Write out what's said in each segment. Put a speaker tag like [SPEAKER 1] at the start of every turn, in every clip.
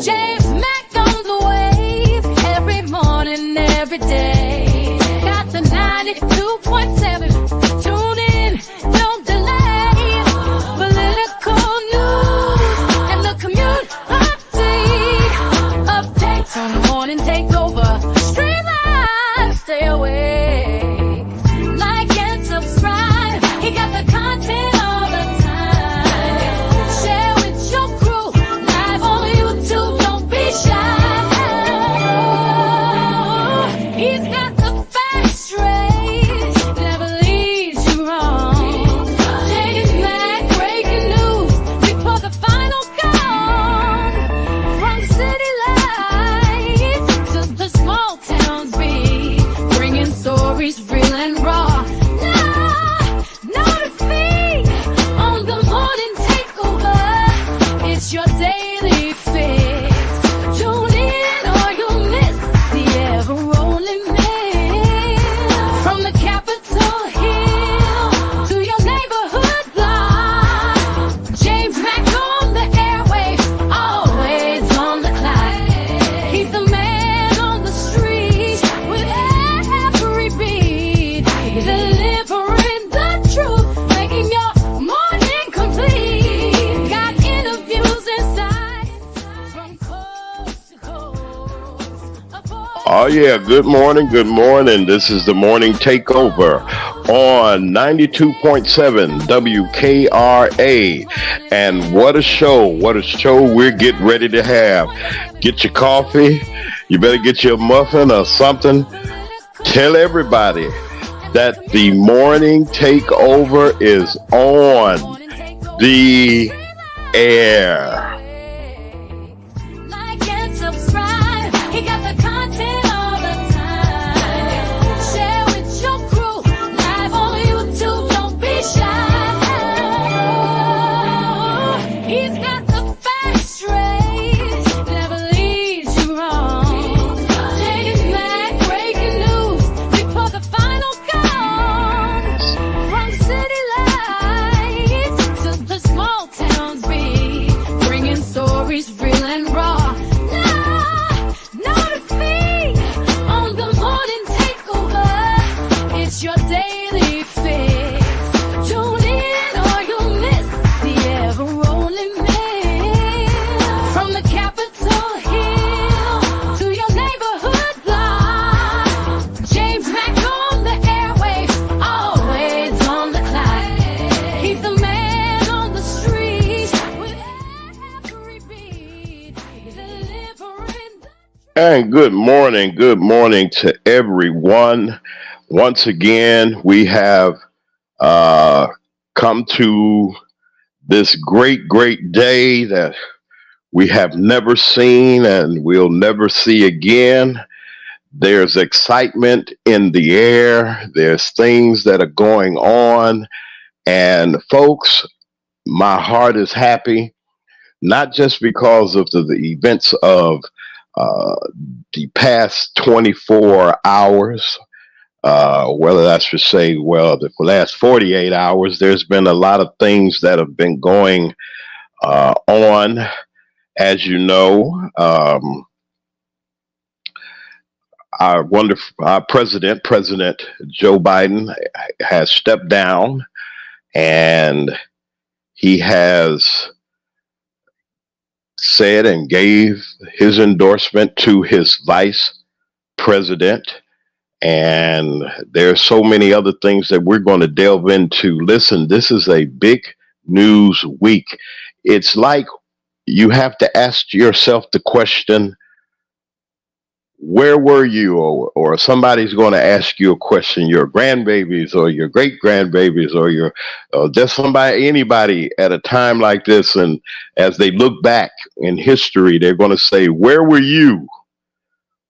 [SPEAKER 1] James Mack on the wave, every morning, every day. Got the 92.7, tune in, don't delay. Political news and the commute update. Updates on the morning takeover. Stream live, stay away. Like and subscribe, he got the content all the time. Share with your crew, live on YouTube, don't be shy. He's got the facts straight, never leads you wrong. James Mack, breaking news before the final count. From city lights to the small towns beat, bringing stories real and raw. No defeat on the morning takeover. It's your daily fix. Tune in or you'll miss the ever-rolling mix. From the Capitol Hill to your neighborhood block, James Mack on the airwaves, always on the clock. He's the man on the street with every beat, delivering the truth, making your morning complete. Got interviews inside from coast to coast.
[SPEAKER 2] Oh, yeah. Good morning. Good morning. This is the Morning Takeover on 92.7 WKRA. And what a show. What a show we're getting ready to have. Get your coffee. You better get your muffin or something. Tell everybody that the Morning Takeover is on the air.
[SPEAKER 1] Like and subscribe, he got the content all the time. Share with your crew, live on YouTube, don't be shy. He's got the facts straight, never leads you wrong. James Mack, breaking news before the final count. From city lights to the small towns beat, bringing stories real and raw. No defeat on the morning takeover. It's your daily fix. Tune in or you'll miss the ever-rolling mix. From the Capitol Hill to your neighborhood block, James Mack on the airwaves, always on the clock. He's the man on the street with every beat, delivering the
[SPEAKER 2] And good morning to everyone. Once again, we have come to this great day that we have never seen and we'll never see again. There's excitement in the air. There's things that are going on. And folks, my heart is happy, not just because of the events of the past 24 hours, whether that's to say, well, the last 48 hours, there's been a lot of things that have been going on. As you know, our President Joe Biden has stepped down, and he has said and gave his endorsement to his vice president. And there's so many other things that we're going to delve into. Listen, this is a big news week. It's like you have to ask yourself the question, where were you? Or somebody's going to ask you a question, your grandbabies or your great grandbabies or just anybody at a time like this. And as they look back in history, they're going to say, where were you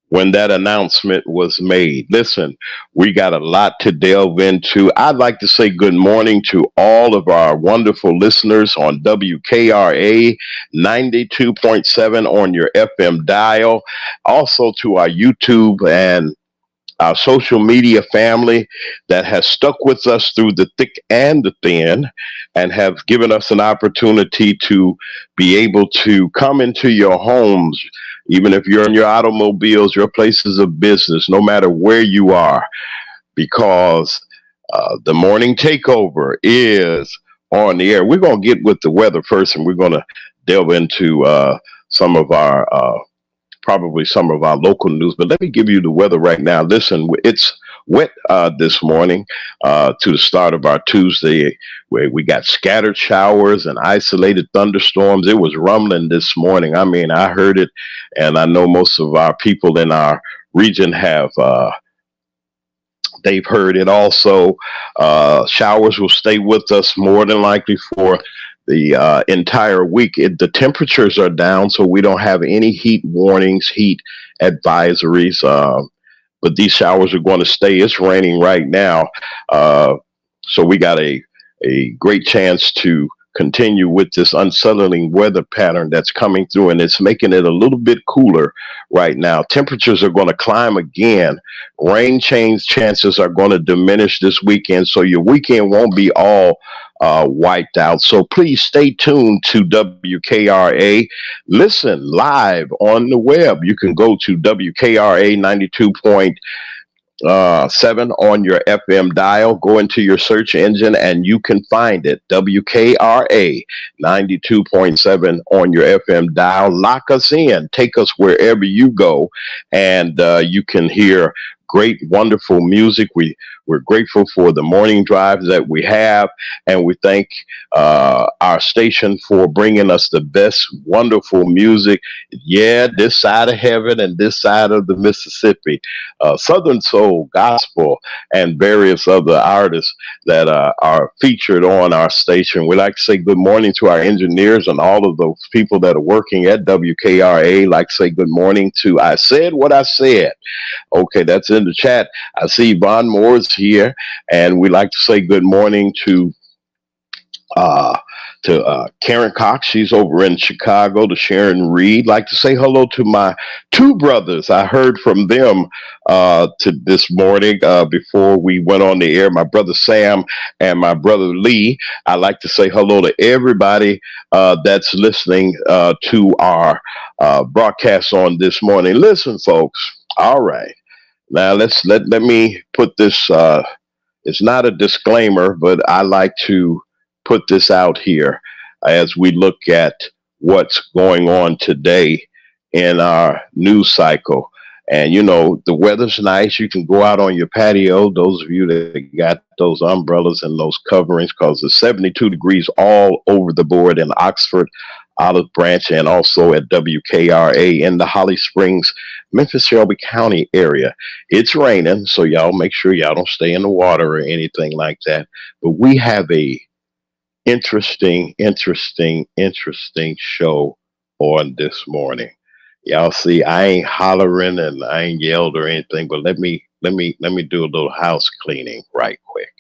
[SPEAKER 2] when that announcement was made? Listen, we got a lot to delve into. I'd like to say good morning to all of our wonderful listeners on WKRA 92.7 on your FM dial. Also to our YouTube and our social media family that has stuck with us through the thick and the thin and have given us an opportunity to be able to come into your homes, even if you're in your automobiles, your places of business, no matter where you are, because the morning takeover is on the air. We're going to get with the weather first, and we're going to delve into some of our probably some of our local news. But let me give you the weather right now. Listen, it's wet this morning to the start of our Tuesday, where we got scattered showers and isolated thunderstorms. It was rumbling this morning. I mean, I heard it, and I know most of our people in our region have. They've heard it also. Showers will stay with us more than likely for the entire week. The temperatures are down, so we don't have any heat warnings, heat advisories. But these showers are going to stay. It's raining right now. So we got a great chance to continue with this unsettling weather pattern that's coming through, and it's making it a little bit cooler right now. Temperatures are going to climb again. Rain change chances are going to diminish this weekend, so your weekend won't be all wiped out. So please stay tuned to WKRA. Listen live on the web. You can go to WKRA 92.7 on your FM dial. Go into your search engine and you can find it. WKRA 92.7 on your FM dial. Lock us in. Take us wherever you go, and you can hear great, wonderful music. We're grateful for the morning drives that we have, and we thank our station for bringing us the best, wonderful music. Yeah, this side of heaven and this side of the Mississippi. Southern Soul, Gospel, and various other artists that are featured on our station. We'd like to say good morning to our engineers and all of those people that are working at WKRA. Like to say good morning to I Said What I Said. Okay, that's in the chat. I see Von Moore's here, and we'd like to say good morning to Karen Cox. She's over in Chicago. To Sharon Reed. Like to say hello to my two brothers. I heard from them to this morning before we went on the air. My brother Sam and my brother Lee. I'd like to say hello to everybody that's listening to our broadcast on this morning. Listen, folks. All right. Now let me put this. It's not a disclaimer, but I like to put this out here as we look at what's going on today in our news cycle. And you know, the weather's nice. You can go out on your patio. Those of you that got those umbrellas and those coverings, because it's 72 degrees all over the board in Oxford, Olive Branch, and also at WKRA in the Holly Springs, Memphis, Shelby County area. It's raining, so y'all make sure y'all don't stay in the water or anything like that. But we have a interesting show on this morning. Y'all see, I ain't hollering and I ain't yelled or anything, but let me do a little house cleaning right quick.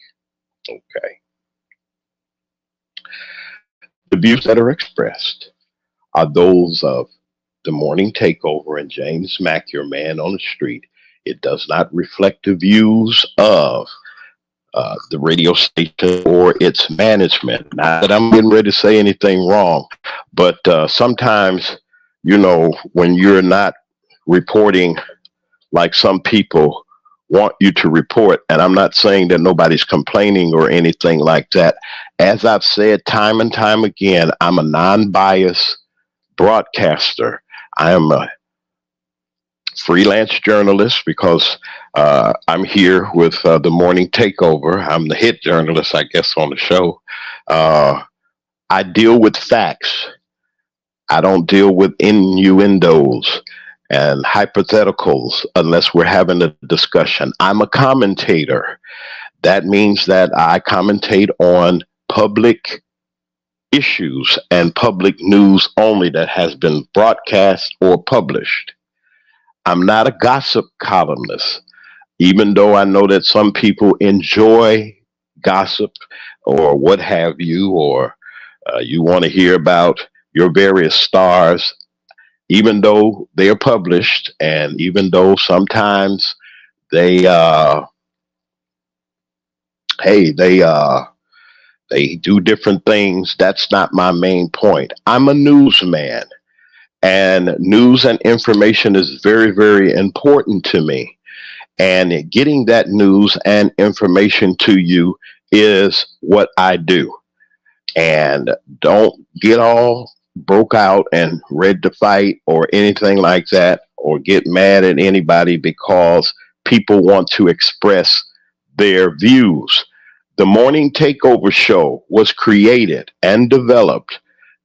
[SPEAKER 2] Okay. The views that are expressed are those of the morning takeover and James Mack, your man on the street. It does not reflect the views of the radio station or its management. Not that I'm getting ready to say anything wrong, but sometimes, you know, when you're not reporting like some people want you to report, and I'm not saying that nobody's complaining or anything like that. As I've said time and time again, I'm a non-biased broadcaster. I am a freelance journalist because I'm here with the morning takeover. I'm the hit journalist, I guess, on the show. I deal with facts. I don't deal with innuendos and hypotheticals unless we're having a discussion. I'm a commentator. That means that I commentate on public issues and public news only that has been broadcast or published. I'm not a gossip columnist, even though I know that some people enjoy gossip or what have you, or you want to hear about your various stars, even though they're published, and even though sometimes They hey, they do different things. That's not my main point. I'm a newsman, and news and information is very, very important to me. And getting that news and information to you is what I do. And don't get all broke out and ready to fight or anything like that, or get mad at anybody because people want to express their views. The Morning Takeover show was created and developed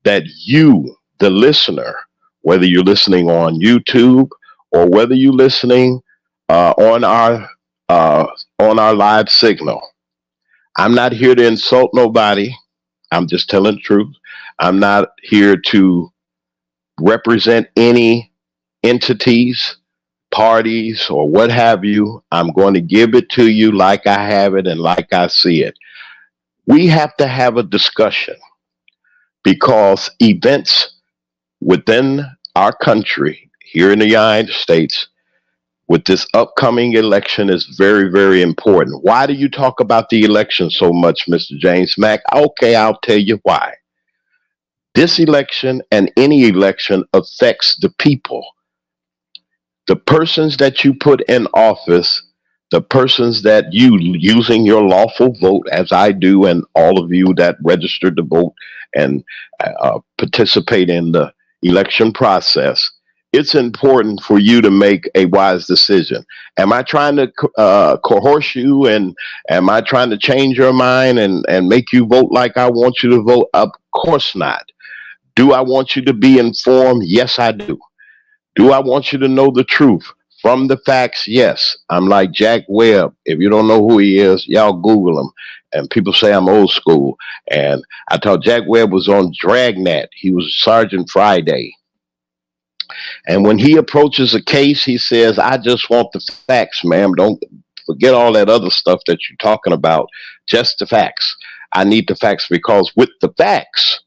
[SPEAKER 2] that you, the listener, whether you're listening on YouTube or whether you're listening uh, on our uh, on our live signal. I'm not here to insult nobody. I'm just telling the truth. I'm not here to represent any entities, parties, or what have you. I'm going to give it to you like I have it and like I see it. We have to have a discussion because events within our country here in the United States with this upcoming election is very, very important. Why do you talk about the election so much, Mr. James Mack? Okay, I'll tell you why. This election and any election affects the people. The persons that you put in office, the persons that you using your lawful vote, as I do, and all of you that registered to vote and participate in the election process, it's important for you to make a wise decision. Am I trying to coerce you, and am I trying to change your mind and make you vote like I want you to vote? Of course not. Do I want you to be informed? Yes, I do. Do I want you to know the truth from the facts? Yes. I'm like Jack Webb. If you don't know who he is, y'all Google him. And people say I'm old school. And I thought Jack Webb was on Dragnet. He was Sergeant Friday. And when he approaches a case, he says, I just want the facts, ma'am. Don't forget all that other stuff that you're talking about. Just the facts. I need the facts, because with the facts,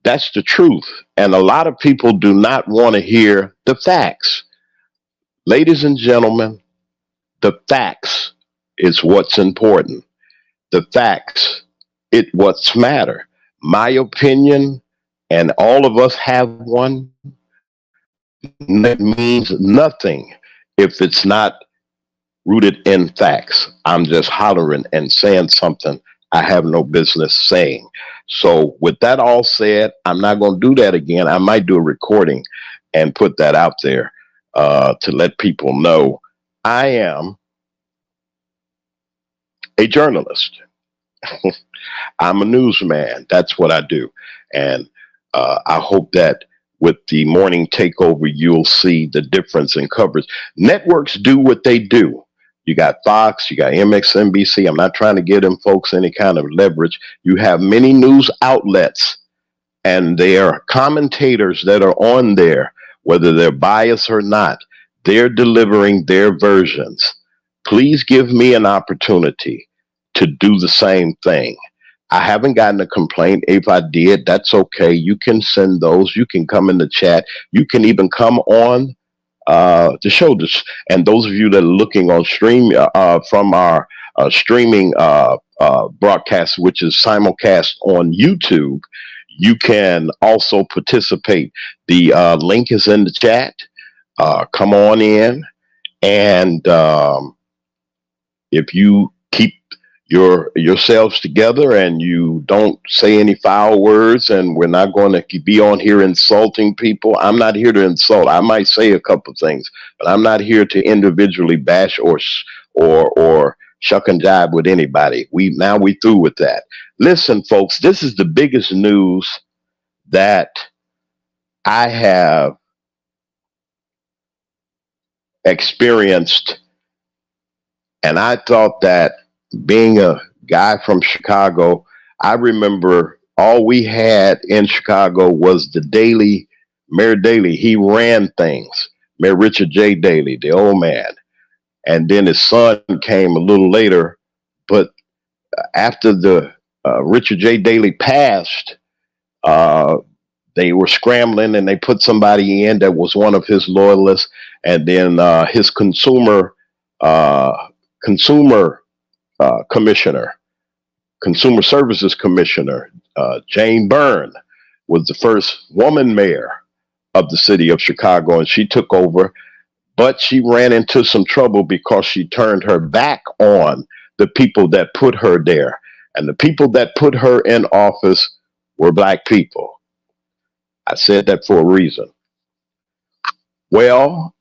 [SPEAKER 2] that's the truth. And a lot of people do not want to hear the facts. Ladies and gentlemen, the facts is what's important. The facts, it what's matter. My opinion, and all of us have one, that means nothing if it's not rooted in facts. I'm just hollering and saying something I have no business saying. So with that all said, I'm not going to do that again. I might do a recording and put that out there to let people know I am a journalist. I'm a newsman. That's what I do. And I hope that with the Morning Takeover, you'll see the difference in coverage. Networks do what they do. You got Fox, you got MSNBC. I'm not trying to give them folks any kind of leverage. You have many news outlets, and there are commentators that are on there, whether they're biased or not. They're delivering their versions. Please give me an opportunity to do the same thing. I haven't gotten a complaint. If I did, that's okay. You can send those. You can come in the chat. You can even come on the show. And those of you that are looking on stream from our streaming broadcast, which is simulcast on YouTube, you can also participate. The link is in the chat. Come on in, and if you keep yourselves together and you don't say any foul words, and we're not going to be on here insulting people. I'm not here to insult. I might say a couple things, but I'm not here to individually bash or shuck and jive with anybody. We through with that. Listen, folks, this is the biggest news that I have experienced, and I thought that, being a guy from Chicago, I remember all we had in Chicago was the Daley, Mayor Daley. He ran things. Mayor Richard J. Daley, the old man. And then his son came a little later. But after the Richard J. Daley passed, they were scrambling, and they put somebody in that was one of his loyalists. And then his consumer uh, consumer commissioner, consumer services commissioner, Jane Byrne, was the first woman mayor of the city of Chicago, and she took over. But she ran into some trouble because she turned her back on the people that put her there. And the people that put her in office were black people. I said that for a reason. Well,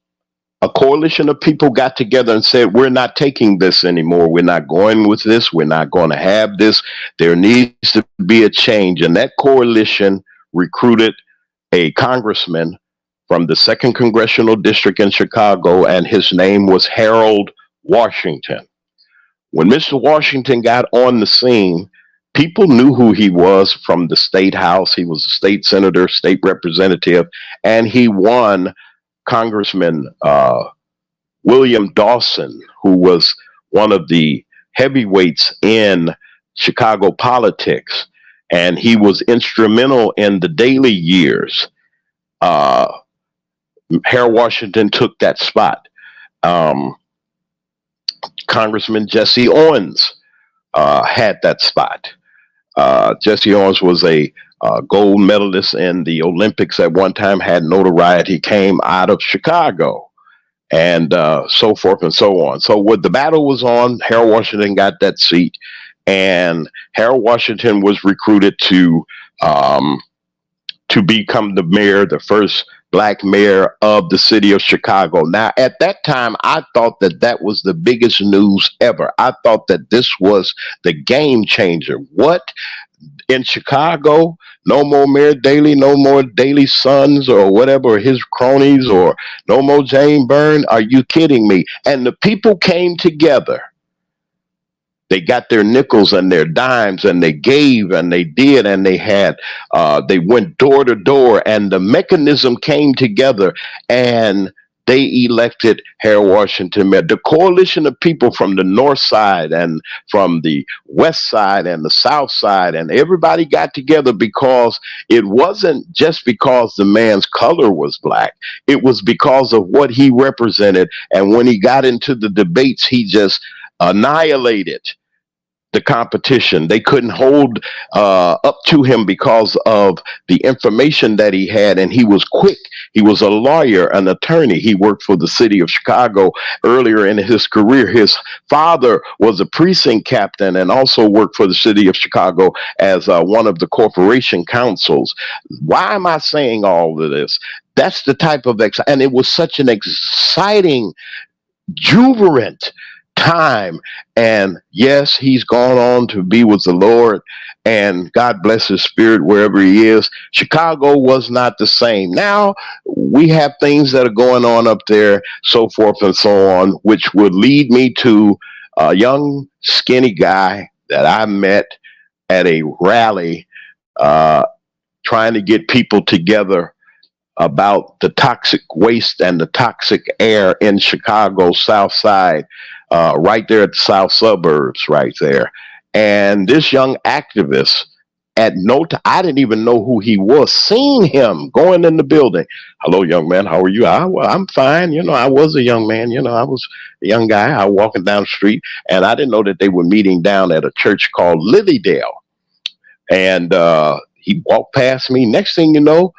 [SPEAKER 2] a coalition of people got together and said, we're not taking this anymore. We're not going with this. We're not going to have this. There needs to be a change. And that coalition recruited a congressman from the 2nd Congressional District in Chicago, and his name was Harold Washington. When Mr. Washington got on the scene, people knew who he was from the state house. He was a state senator, state representative, and he won Congressman William Dawson, who was one of the heavyweights in Chicago politics, and he was instrumental in the Daley years. Harold Washington took that spot. Congressman Jesse Owens had that spot. Jesse Owens was a gold medalist in the Olympics at one time, had notoriety, came out of Chicago, and so forth and so on. So when the battle was on, Harold Washington got that seat, and Harold Washington was recruited to become the mayor, the first black mayor of the city of Chicago. Now, at that time, I thought that that was the biggest news ever. I thought that this was the game changer. What? In Chicago, no more Mayor Daley, no more Daley's sons or whatever, his cronies, or no more Jane Byrne. Are you kidding me? And the people came together. They got their nickels and their dimes, and they gave and they did, and they had, they went door to door, and the mechanism came together, and they elected Harold Washington mayor. The coalition of people from the north side and from the west side and the south side, and everybody got together because it wasn't just because the man's color was black. It was because of what he represented. And when he got into the debates, he just annihilated the competition. They couldn't hold up to him because of the information that he had, and he was quick. He was a lawyer, an attorney. He worked for the city of Chicago earlier in his career. His father was a precinct captain and also worked for the city of Chicago as one of the corporation councils. Why am I saying all of this? That's the type of and it was such an exciting, jubilant time. And yes, he's gone on to be with the Lord, and God bless his spirit wherever he is. Chicago was not the same. Now we have things that are going on up there, so forth and so on, which would lead me to a young skinny guy that I met at a rally, trying to get people together about the toxic waste and the toxic air in Chicago South Side, right there at the south suburbs, right there. And this young activist, at no time, I didn't even know who he was, seeing him going in the building. Hello, young man, how are you? Well, I'm fine. I was a young man. I was a young guy. I was walking down the street, and I didn't know that they were meeting down at a church called Lilydale. And he walked past me. Next thing you know,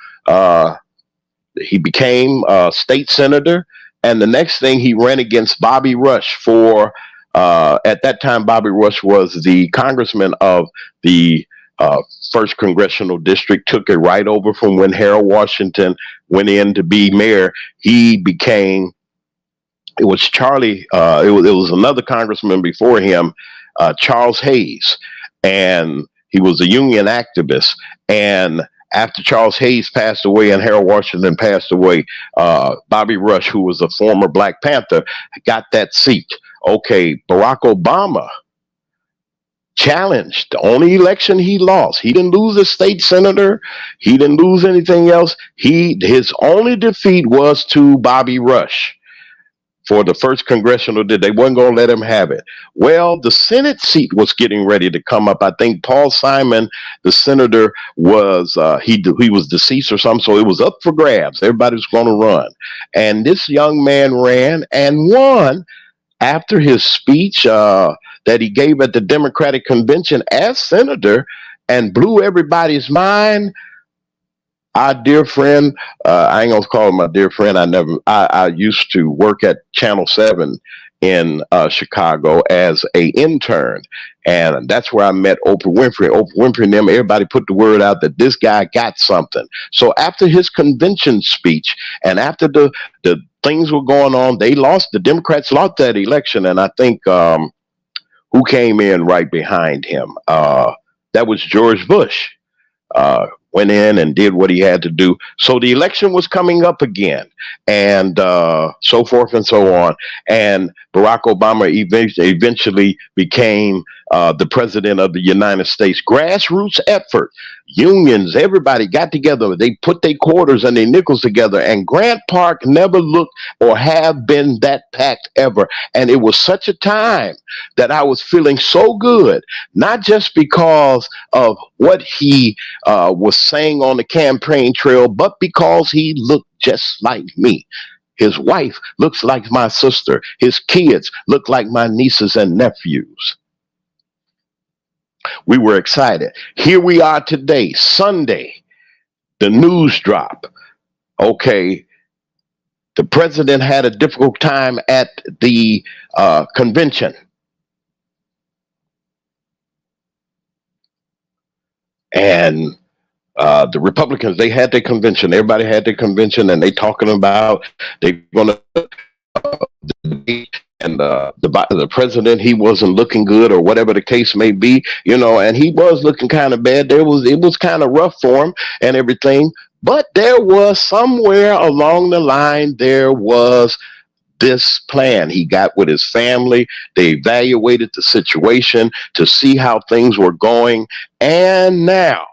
[SPEAKER 2] he became a state senator. And the next thing, he ran against Bobby Rush for, at that time, Bobby Rush was the congressman of the 1st Congressional District, took it right over from when Harold Washington went in to be mayor. He became, it was Charlie, it was another congressman before him, Charles Hayes. And he was a union activist. And after Charles Hayes passed away and Harold Washington passed away, Bobby Rush, who was a former Black Panther, got that seat. Okay, Barack Obama challenged. The only election he lost, he didn't lose a state senator. He didn't lose anything else. His only defeat was to Bobby Rush for the 1st Congressional. They wasn't going to let him have it. Well, the Senate seat was getting ready to come up. I think Paul Simon, the senator, was he was deceased or something, so it was up for grabs. Everybody was going to run, and this young man ran and won. after his speech that he gave at the Democratic convention as senator and blew everybody's mind, our dear friend, I ain't gonna call him my dear friend. I used to work at Channel 7 in Chicago as a intern. And that's where I met Oprah Winfrey. Oprah Winfrey and them, everybody put the word out that this guy got something. So after his convention speech and after the things were going on, the Democrats lost that election. And I think who came in right behind him? That was George Bush. Went in and did what he had to do. So the election was coming up again, and so forth and so on. And Barack Obama eventually became the president of the United States. Grassroots effort, unions, everybody got together. They put their quarters and their nickels together. And Grant Park never looked or have been that packed ever. And it was such a time that I was feeling so good, not just because of what he was saying on the campaign trail, but because he looked just like me. His wife looks like my sister. His kids look like my nieces and nephews. We were excited. Here we are today, Sunday, the news drop. Okay, the president had a difficult time at the convention. And the Republicans, they had their convention. Everybody had their convention, and they talking about they're going to debate. And the president, he wasn't looking good, or whatever the case may be, and he was looking kind of bad. It was kind of rough for him and everything. But there was somewhere along the line, there was this plan. He got with his family. They evaluated the situation to see how things were going. And now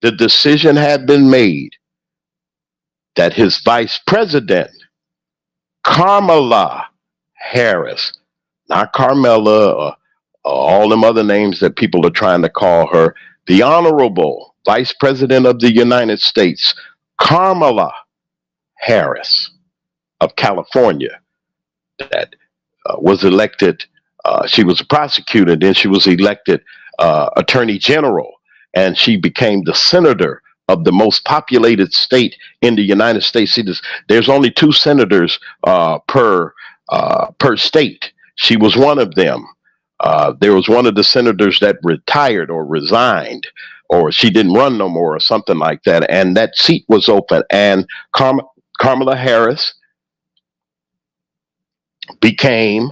[SPEAKER 2] the decision had been made that his vice president, Kamala Harris, not Carmela or all them other names that people are trying to call her, the Honorable Vice President of the United States, Kamala Harris of California, that was elected. She was a prosecutor, then she was elected Attorney General, and she became the senator of the most populated state in the United States. See, there's only 2 senators per state. She was one of them. There was one of the senators that retired or resigned, or she didn't run no more, or something like that. And that seat was open, and Kamala Harris became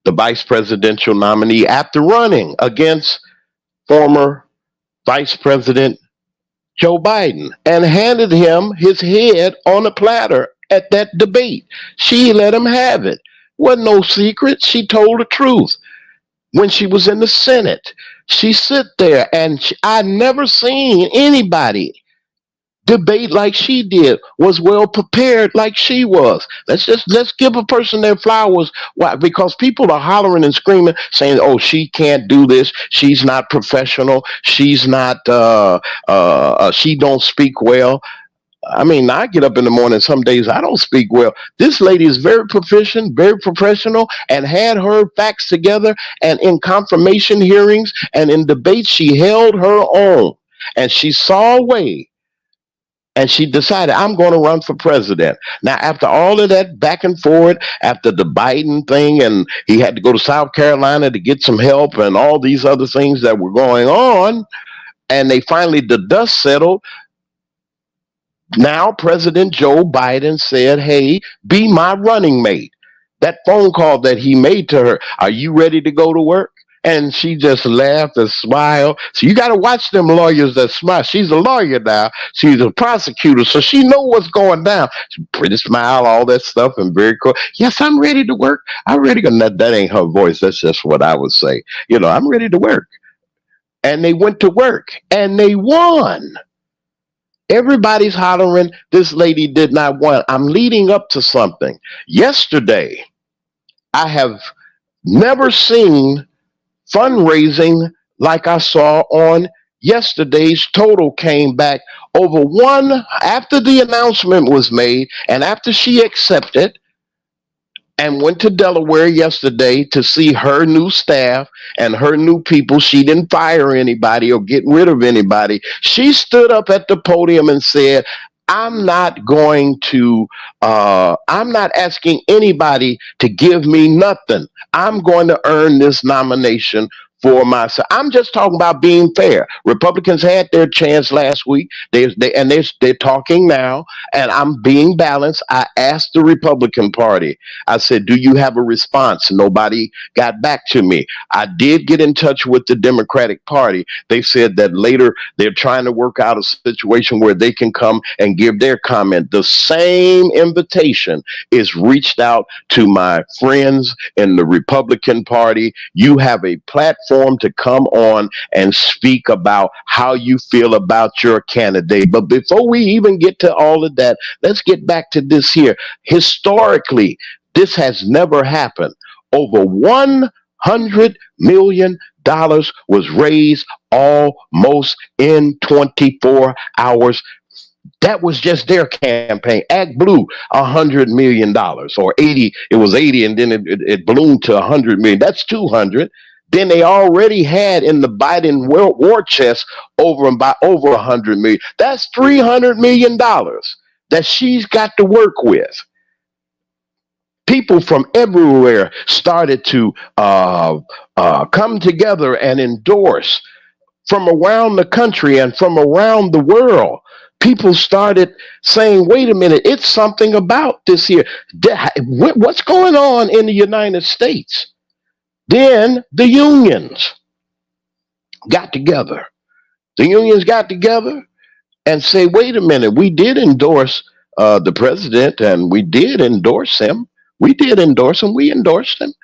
[SPEAKER 2] the vice presidential nominee after running against former Vice President Joe Biden, and handed him his head on a platter at that debate. She let him have it. Wasn't no secret. She told the truth. When she was in the Senate, she sit there, and I never seen anybody debate like she did, was well prepared like she was. Let's give a person their flowers. Why? Because people are hollering and screaming, saying, "Oh, she can't do this. She's not professional. She's not. She don't speak well." I mean, I get up in the morning. Some days I don't speak well. This lady is very proficient, very professional, and had her facts together. And in confirmation hearings and in debates, she held her own, and she saw a way. And she decided, I'm going to run for president. Now, after all of that back and forth, after the Biden thing, and he had to go to South Carolina to get some help and all these other things that were going on, and they finally, the dust settled. Now, President Joe Biden said, hey, be my running mate. That phone call that he made to her, are you ready to go to work? And she just laughed and smiled. So you got to watch them lawyers that smile. She's a lawyer now. She's a prosecutor, so she know what's going down. She pretty smile, all that stuff, and very cool. Yes, I'm ready to work. I'm ready to go. That ain't her voice. That's just what I would say. I'm ready to work. And they went to work, and they won. Everybody's hollering, this lady did not win. I'm leading up to something. Yesterday, I have never seen fundraising like I saw on yesterday's. Total came back over after the announcement was made and after she accepted, and went to Delaware yesterday to see her new staff and her new people. She didn't fire anybody or get rid of anybody. She stood up at the podium and said, I'm not asking anybody to give me nothing. I'm going to earn this nomination for myself. I'm just talking about being fair. Republicans had their chance last week. They're talking now, and I'm being balanced. I asked the Republican Party, I said, do you have a response? Nobody got back to me. I did get in touch with the Democratic Party. They said that later they're trying to work out a situation where they can come and give their comment. The same invitation is reached out to my friends in the Republican Party. You have a platform to come on and speak about how you feel about your candidate. But before we even get to all of that, let's get back to this here. Historically, this has never happened. Over $100 million was raised almost in 24 hours. That was just their campaign. Act Blue, $100 million, or 80. It was 80, and then it ballooned to 100 million. That's 200. Then they already had in the Biden war chest over and by over 100 million. That's $300 million that she's got to work with. People from everywhere started to come together and endorse from around the country and from around the world. People started saying, wait a minute, it's something about this here. What's going on in the United States? Then the unions got together. The unions got together and say, wait a minute, we did endorse the president, and we did endorse him. We did endorse him. We endorsed him.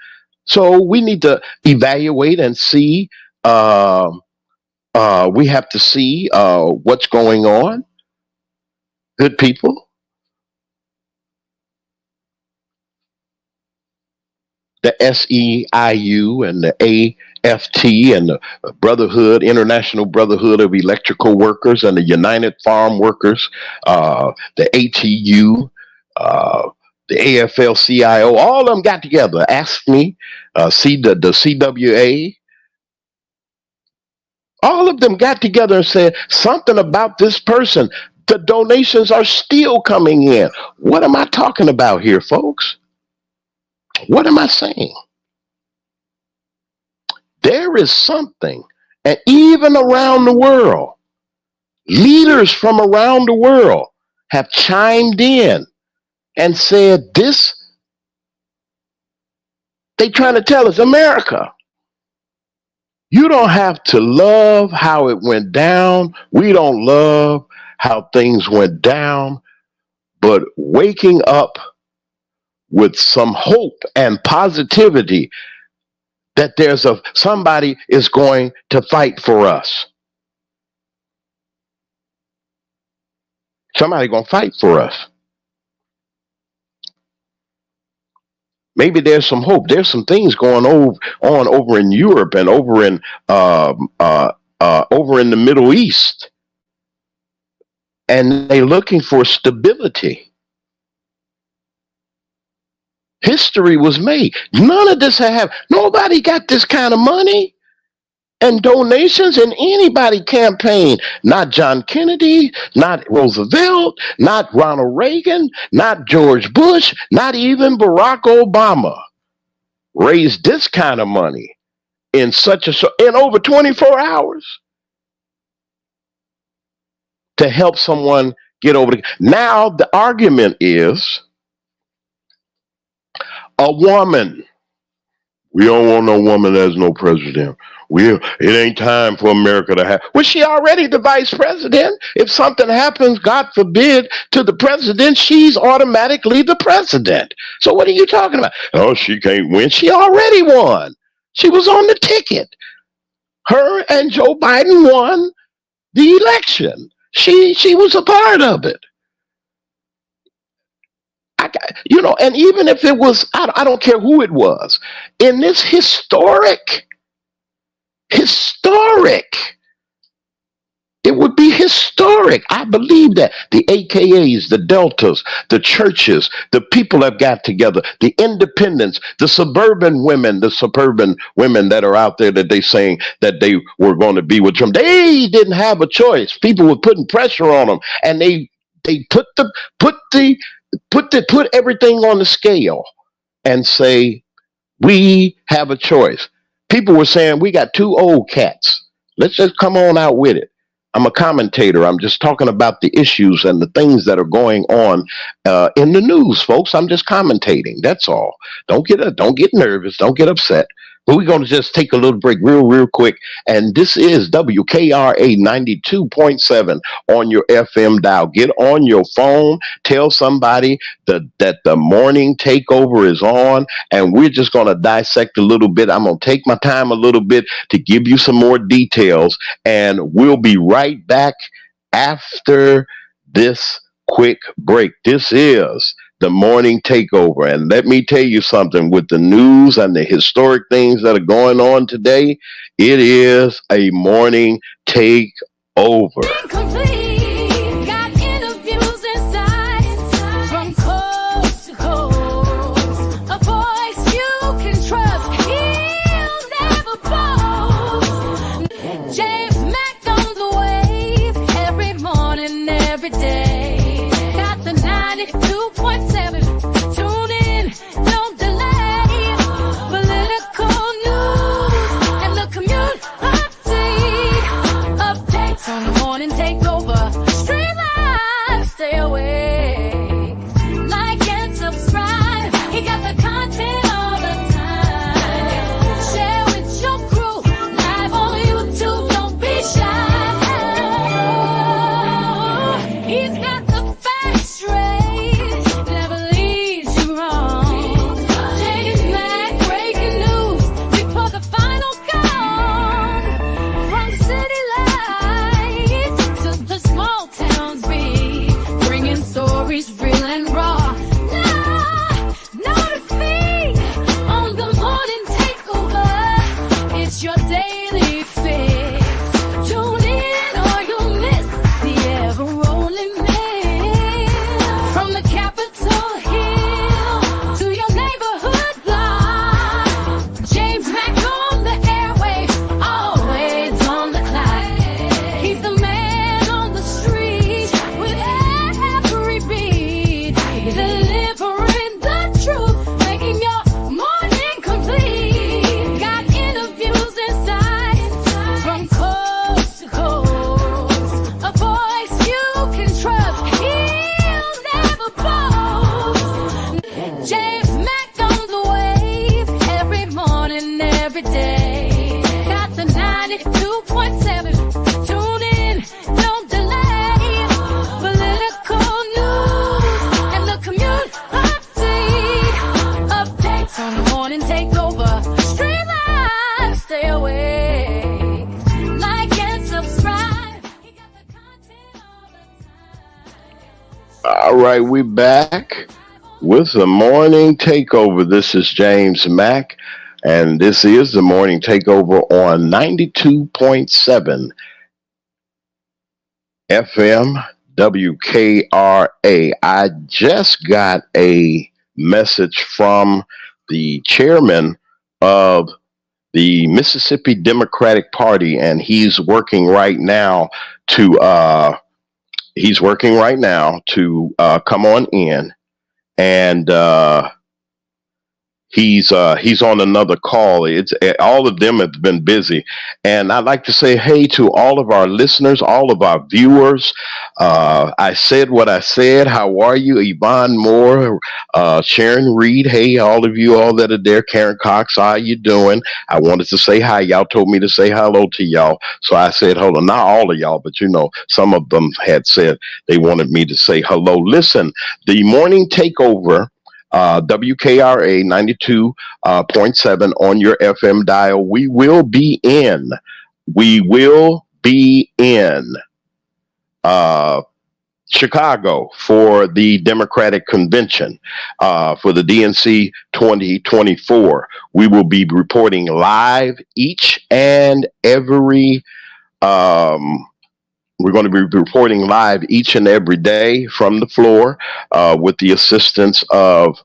[SPEAKER 2] So we need to evaluate and see. We have to see what's going on. Good people. The SEIU and the AFT and the International Brotherhood of Electrical Workers, and the United Farm Workers, the ATU, the AFL-CIO, all of them got together, asked me, the CWA, all of them got together and said something about this person. The donations are still coming in. What am I talking about here, folks? What am I saying? There is something, and even around the world, leaders from around the world have chimed in and said this. They trying to tell us, America, you don't have to love how it went down. We don't love how things went down, but waking up with some hope and positivity that somebody is going to fight for us. Somebody going to fight for us. Maybe there's some hope. There's some things going on over in Europe and over in the Middle East, and they're looking for stability. History was made. None of this had happened. Nobody got this kind of money and donations in anybody campaign. Not John Kennedy, not Roosevelt, not Ronald Reagan, not George Bush, not even Barack Obama raised this kind of money in over 24 hours to help someone get over it. Now the argument is a woman. We don't want no woman as no president. It ain't time for America to have. Well, she already the vice president. If something happens, God forbid, to the president, she's automatically the president. So what are you talking about? Oh, she can't win. She already won. She was on the ticket. Her and Joe Biden won the election. She was a part of it. And even if it was, I don't care who it was, in this historic It would be historic. I believe that. The AKAs, the Deltas, the churches, the people have got together, the independents, the suburban women that are out there that they saying that they were going to be with Trump. They didn't have a choice. People were putting pressure on them, and they put the put everything on the scale and say we have a choice. People were saying we got two old cats. Let's just come on out with it. I'm a commentator. I'm just talking about the issues and the things that are going on in the news, folks. I'm just commentating. That's all. Don't get nervous. Don't get upset. But we're going to just take a little break real quick. And this is WKRA 92.7 on your FM dial. Get on your phone. Tell somebody that the morning takeover is on. And we're just going to dissect a little bit. I'm going to take my time a little bit to give you some more details. And we'll be right back after this quick break. This is the morning takeover. And let me tell you something, with the news and the historic things that are going on today, it is a morning takeover.
[SPEAKER 1] Incomplete. Got interviews inside from coast to coast. A voice you can trust. He'll never boast. James Mack on the wave every morning, every day. Got the 92.7. Tune in, don't delay. Political news and the commute update. Updates on the morning takeover. Stream live, stay awake. Like and subscribe. He got the content all the time. Share with your crew. Live on YouTube, don't be shy. He's got the facts straight. Never leads you wrong. James Mack, breaking news before the final count. From city lights to the small towns beat, bringing stories real and raw. No defeat on the morning takeover. It's your daily fix. Tune in or you'll miss the ever-rolling mix. From the Capitol Hill to your neighborhood block. James Mack on the airwaves, always on the clock. He's the man on the street with every beat. Delivering the truth, making your morning complete. Got interviews inside from coast to coast. A voice you can trust. He'll never boast. James Mack on the wave every morning, every day. Got the 92.7. Tune in, don't delay. Political news and the commute update. Updates on the morning takeover. Stream live, stay awake. Like and subscribe. He got the content all the time.
[SPEAKER 2] All right, we back with the morning takeover. This is James Mack, and this is the morning takeover on 92.7 FM WKRA. I just got a message from the chairman of the Mississippi Democratic Party, and he's working right now to come on in, and he's on another call. It's all of them have been busy, and I'd like to say hey to all of our listeners, all of our viewers. I said what I said. How are you, Yvonne Moore, Sharon Reed? Hey, all of you, all that are there. Karen Cox, how you doing? I wanted to say hi. Y'all told me to say hello to y'all, so I said hello. Not all of y'all, but some of them had said they wanted me to say hello. Listen, the morning takeover. WKRA 92.7 on your FM dial. We will be in Chicago for the Democratic Convention for the DNC 2024. We will be reporting live each and every We're going to be reporting live each and every day from the floor with the assistance of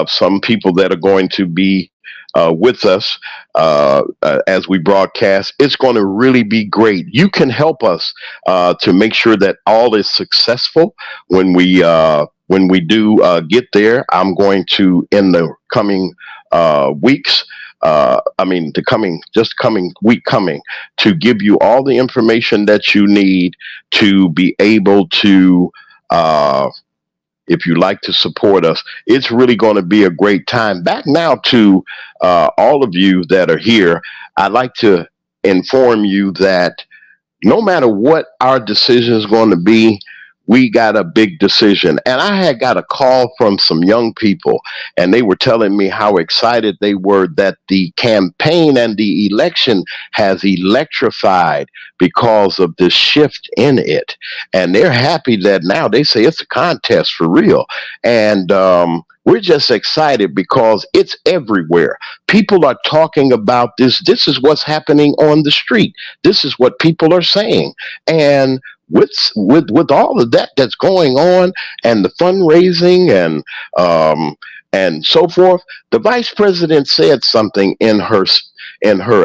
[SPEAKER 2] some people that are going to be with us as we broadcast. It's going to really be great. You can help us to make sure that all is successful when we do get there. I'm going to, in the coming weeks, coming week coming, to give you all the information that you need to be able to, if you like to support us. It's really going to be a great time. Back now to all of you that are here, I'd like to inform you that no matter what our decision is going to be, we got a big decision. And I had got a call from some young people, and they were telling me how excited they were that the campaign and the election has electrified because of this shift in it. And they're happy that now they say it's a contest for real. And we're just excited because it's everywhere. People are talking about this. This is what's happening on the street. This is what people are saying. And with all of that that's going on, and the fundraising and so forth, the vice president said something in her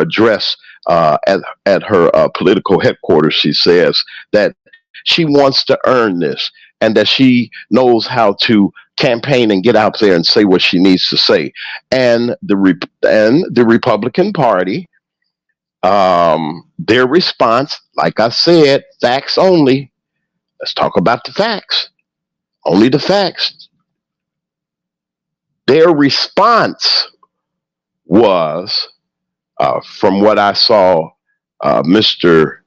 [SPEAKER 2] address at her political headquarters. She says that she wants to earn this, and that she knows how to campaign and get out there and say what she needs to say. And the Republican Party, their response, like I said, facts only. Let's talk about the facts. Only the facts. Their response was, from what I saw, Mr.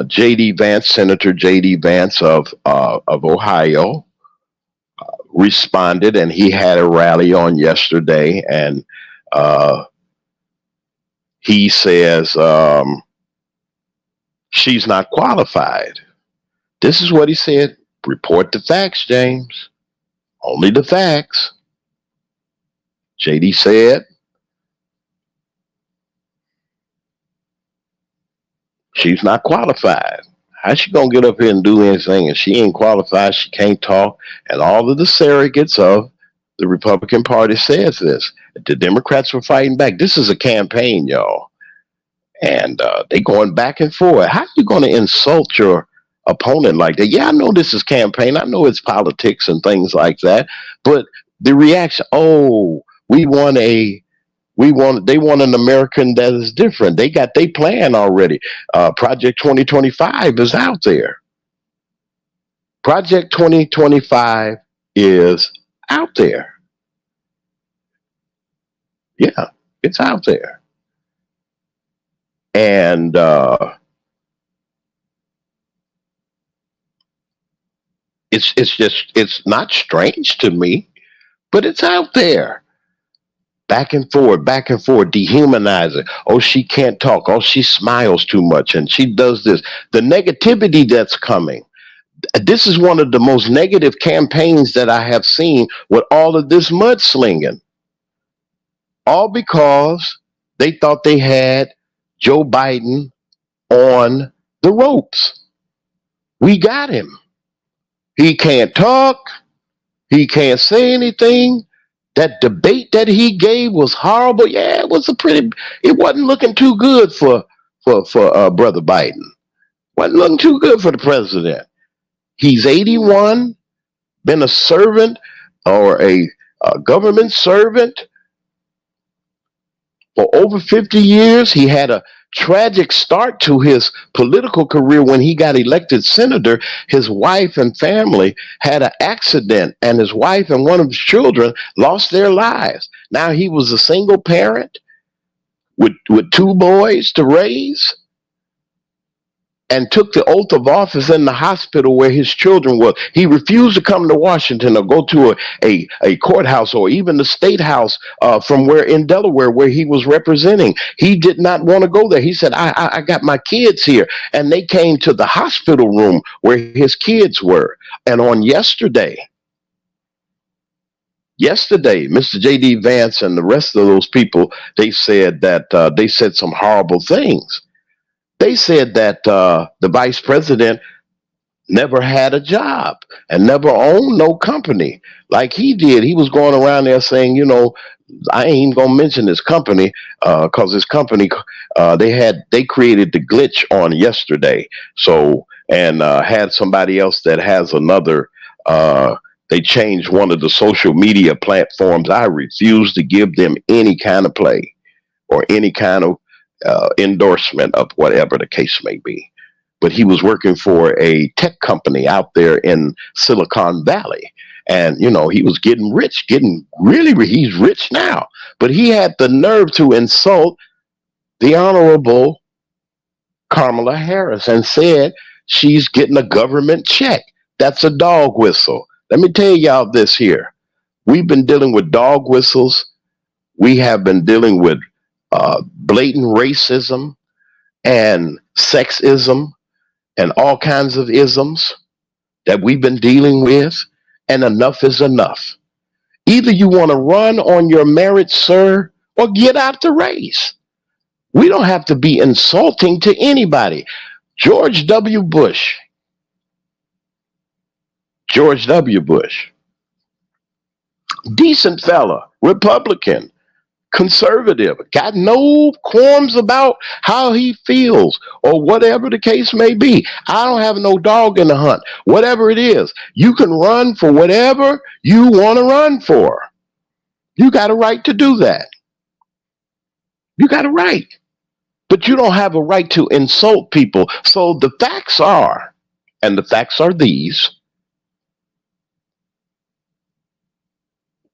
[SPEAKER 2] J.D. Vance, Senator J.D. Vance of Ohio, responded, and he had a rally on yesterday, and he says she's not qualified. This is what he said. Report the facts, James. Only the facts. JD said she's not qualified. How's she gonna get up here and do anything? And she ain't qualified. She can't talk. And all of the surrogates of the Republican Party says this. The Democrats were fighting back. This is a campaign, y'all. And they going back and forth. How are you going to insult your opponent like that? Yeah, I know this is campaign. I know it's politics and things like that. But the reaction, oh, they want an American that is different. They got their plan already. Project 2025 is out there. Project 2025 is out there. Yeah, it's out there. And it's not strange to me, but it's out there. Back and forth, dehumanizer. Oh, she can't talk. Oh, she smiles too much, and she does this. The negativity that's coming. This is one of the most negative campaigns that I have seen with all of this mudslinging. All because they thought they had Joe Biden on the ropes. We got him. He can't talk. He can't say anything. That debate that he gave was horrible. Yeah, it wasn't looking too good for Brother Biden. Wasn't looking too good for the president. He's 81, been a servant or a government servant for over 50 years. He had a tragic start to his political career when he got elected senator. His wife and family had an accident, and his wife and one of his children lost their lives. Now he was a single parent with two boys to raise, and took the oath of office in the hospital where his children were. He refused to come to Washington or go to a courthouse or even the state house from where in Delaware where he was representing. He did not want to go there. He said, I got my kids here. And they came to the hospital room where his kids were. And on yesterday, Mr. J.D. Vance and the rest of those people, they said that they said some horrible things. They said that the vice president never had a job and never owned no company like he did. He was going around there saying, I ain't even gonna mention this company because this company they created the glitch on yesterday. So and had somebody else that has another. They changed one of the social media platforms. I refuse to give them any kind of play or any kind of endorsement of whatever the case may be. But he was working for a tech company out there in Silicon Valley. And, he was getting rich, getting really, he's rich now. But he had the nerve to insult the Honorable Kamala Harris and said she's getting a government check. That's a dog whistle. Let me tell y'all this here. We've been dealing with dog whistles. We have been dealing with blatant racism and sexism and all kinds of isms that we've been dealing with, and enough is enough. Either you want to run on your merit, sir, or get out the race. We don't have to be insulting to anybody. George W. Bush, decent fella, Republican, conservative, got no qualms about how he feels or whatever the case may be. I don't have no dog in the hunt. Whatever it is, you can run for whatever you want to run for. You got a right to do that. You got a right. But you don't have a right to insult people. So the facts are, and the facts are these: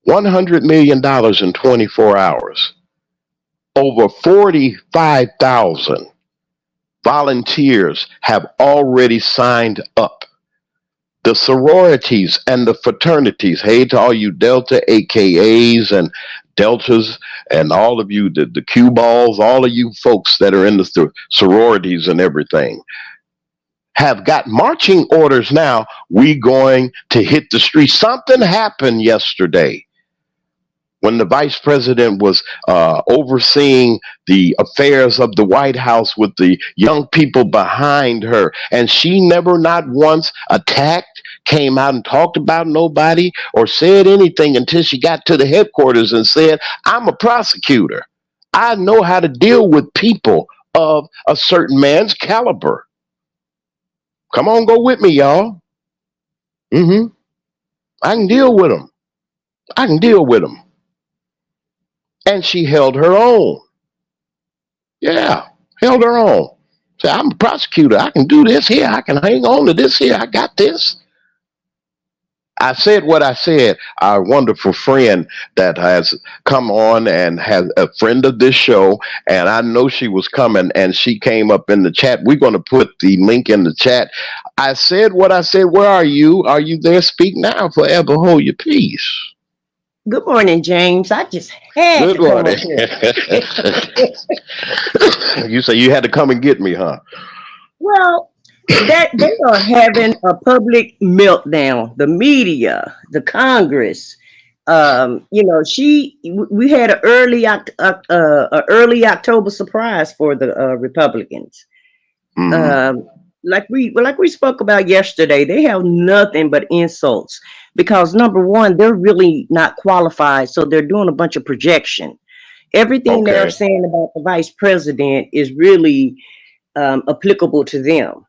[SPEAKER 2] $100 million in 24 hours. Over 45,000 volunteers have already signed up. The sororities and the fraternities, hey to all you Delta AKAs and Deltas and all of you, the Q balls, all of you folks that are in the sororities and everything, have got marching orders now. We going to hit the street. Something happened yesterday when the vice president was overseeing the affairs of the White House with the young people behind her. And she never, not once, attacked, came out and talked about nobody or said anything until she got to the headquarters and said, I'm a prosecutor. I know how to deal with people of a certain man's caliber. Come on, go with me, y'all. I can deal with them. I can deal with them. And she held her own. Yeah, held her own. Said, I'm a prosecutor. I can do this here. I can hang on to this here. I got this. I said what I said. Our wonderful friend that has come on and has a friend of this show, and I know she was coming, and she came up in the chat. We're going to put the link in the chat. I said what I said. Where are you? Are you there? Speak now, forever hold your peace.
[SPEAKER 3] Good morning, James. I just had
[SPEAKER 2] Good
[SPEAKER 3] to come
[SPEAKER 2] morning.
[SPEAKER 3] up here.
[SPEAKER 2] You say you had to come and get me, huh?
[SPEAKER 3] Well, that they are having a public meltdown. The media, the Congress. We had an early October surprise for the Republicans.
[SPEAKER 2] Mhm.
[SPEAKER 3] Like we spoke about yesterday, they have nothing but insults because number one, they're really not qualified, so they're doing a bunch of projection. Everything they're
[SPEAKER 2] Okay.
[SPEAKER 3] saying about the vice president is really applicable to them.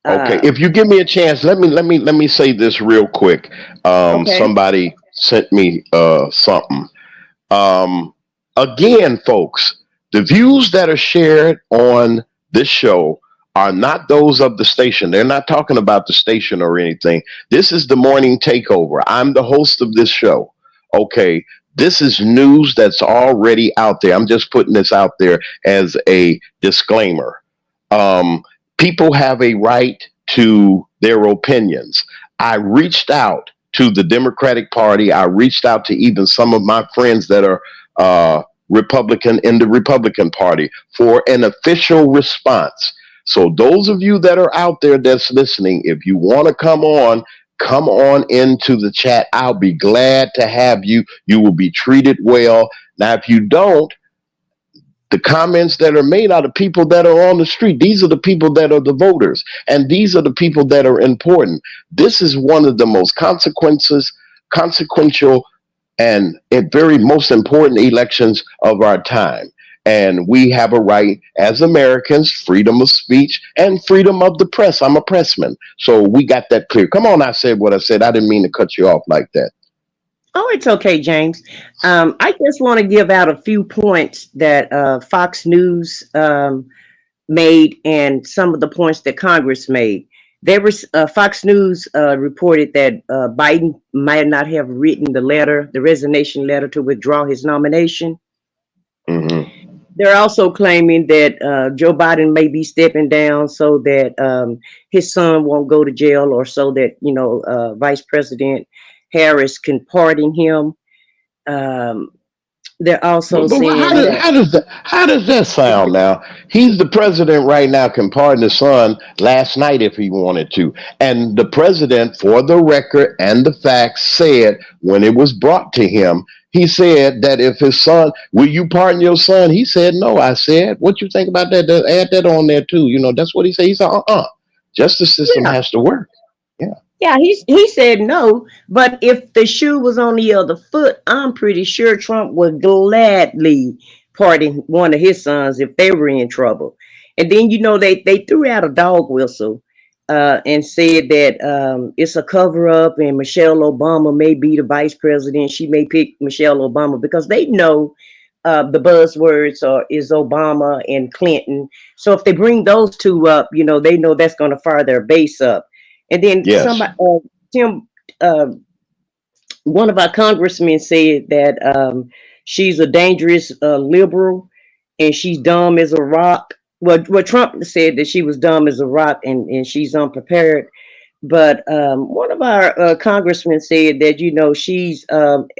[SPEAKER 2] Okay.
[SPEAKER 3] Um,
[SPEAKER 2] If you give me a chance, let me say this real quick.
[SPEAKER 3] okay,
[SPEAKER 2] Somebody sent me something. Um, Again, folks, the views that are shared on this show are not those of the station. They're not talking about the station or anything. This is the morning takeover. I'm the host of this show. Okay. This is news that's already out there. I'm just putting this out there as a disclaimer. Um, People have a right to their opinions. I reached out to the Democratic Party. I reached out to even some of my friends that are Republican in the Republican Party for an official response. So those of you that are out there that's listening, if you want to come on into the chat. I'll be glad to have you. You will be treated well. Now, if you don't, The comments that are made are the people that are on the street. These are the people that are the voters, and these are the people that are important. This is one of the most consequential and very most important elections of our time. And we have a right as Americans, freedom of speech and freedom of the press. I'm a pressman. So we got that clear. Come on, I said what I said. I didn't mean to cut you off like that.
[SPEAKER 3] Oh, it's okay, James. I just want to give out a few points that Fox News made and some of the points that Congress made. There was Fox News reported that Biden might not have written the resignation letter to withdraw his nomination.
[SPEAKER 2] Mm-hmm.
[SPEAKER 3] They're also claiming that Joe Biden may be stepping down so that his son won't go to jail, or so that Vice President Harris can pardon him. They're also
[SPEAKER 2] But
[SPEAKER 3] saying that.
[SPEAKER 2] how does that sound now? He's the president right now, can pardon his son last night if he wanted to. And the president, for the record and the facts, said when it was brought to him, he said that if his son, will you pardon your son? He said, no. I said, what you think about that? Add that on there too. That's what he said. He said, justice system
[SPEAKER 3] Yeah.
[SPEAKER 2] has to work. Yeah.
[SPEAKER 3] Yeah, he said no, but if the shoe was on the other foot, I'm pretty sure Trump would gladly pardon one of his sons if they were in trouble. And then they threw out a dog whistle and said that it's a cover up, and Michelle Obama may be the vice president. She may pick Michelle Obama because they know the buzzwords is Obama and Clinton. So if they bring those two up, they know that's going to fire their base up. And then
[SPEAKER 2] Yes.
[SPEAKER 3] Tim, one of our congressmen said that she's a dangerous liberal and she's dumb as a rock. Well, Trump said that she was dumb as a rock and she's unprepared. But one of our congressmen said that, she's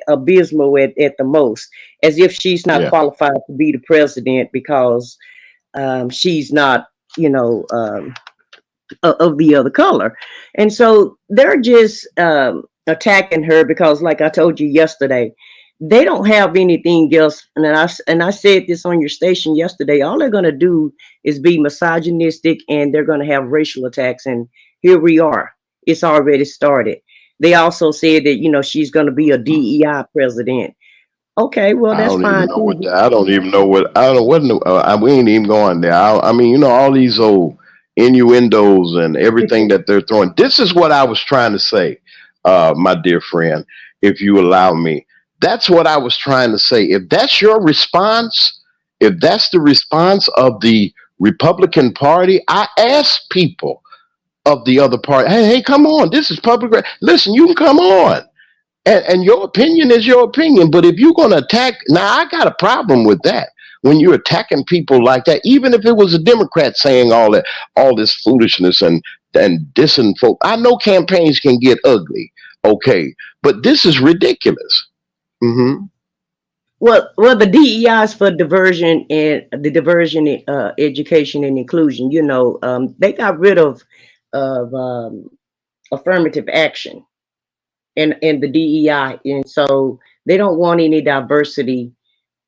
[SPEAKER 3] abysmal at the most, as if she's not
[SPEAKER 2] Yeah.
[SPEAKER 3] qualified to be the president because she's not, of the other color. And so they're just attacking her because, like I told you yesterday, they don't have anything else. And I said this on your station yesterday. All they're going to do is be misogynistic, and they're going to have racial attacks. And here we are. It's already started. They also said that, she's going to be a DEI president. Okay, well, that's fine.
[SPEAKER 2] I don't even know what I don't know what we ain't even going there. I mean, all these old innuendos and everything that they're throwing. This is what I was trying to say, my dear friend, if you allow me. That's what I was trying to say. If that's your response, if that's the response of the Republican Party, I ask people of the other party, hey, come on, this is public. Listen, you can come on. And your opinion is your opinion. But if you're going to attack, now I got a problem with that. When you're attacking people like that, even if it was a Democrat saying all this foolishness and dissing folk, I know campaigns can get ugly, okay, but this is ridiculous. Mm-hmm.
[SPEAKER 3] Well, the DEI is for diversion and the diversion, education and inclusion. They got rid of affirmative action and the DEI, and so they don't want any diversity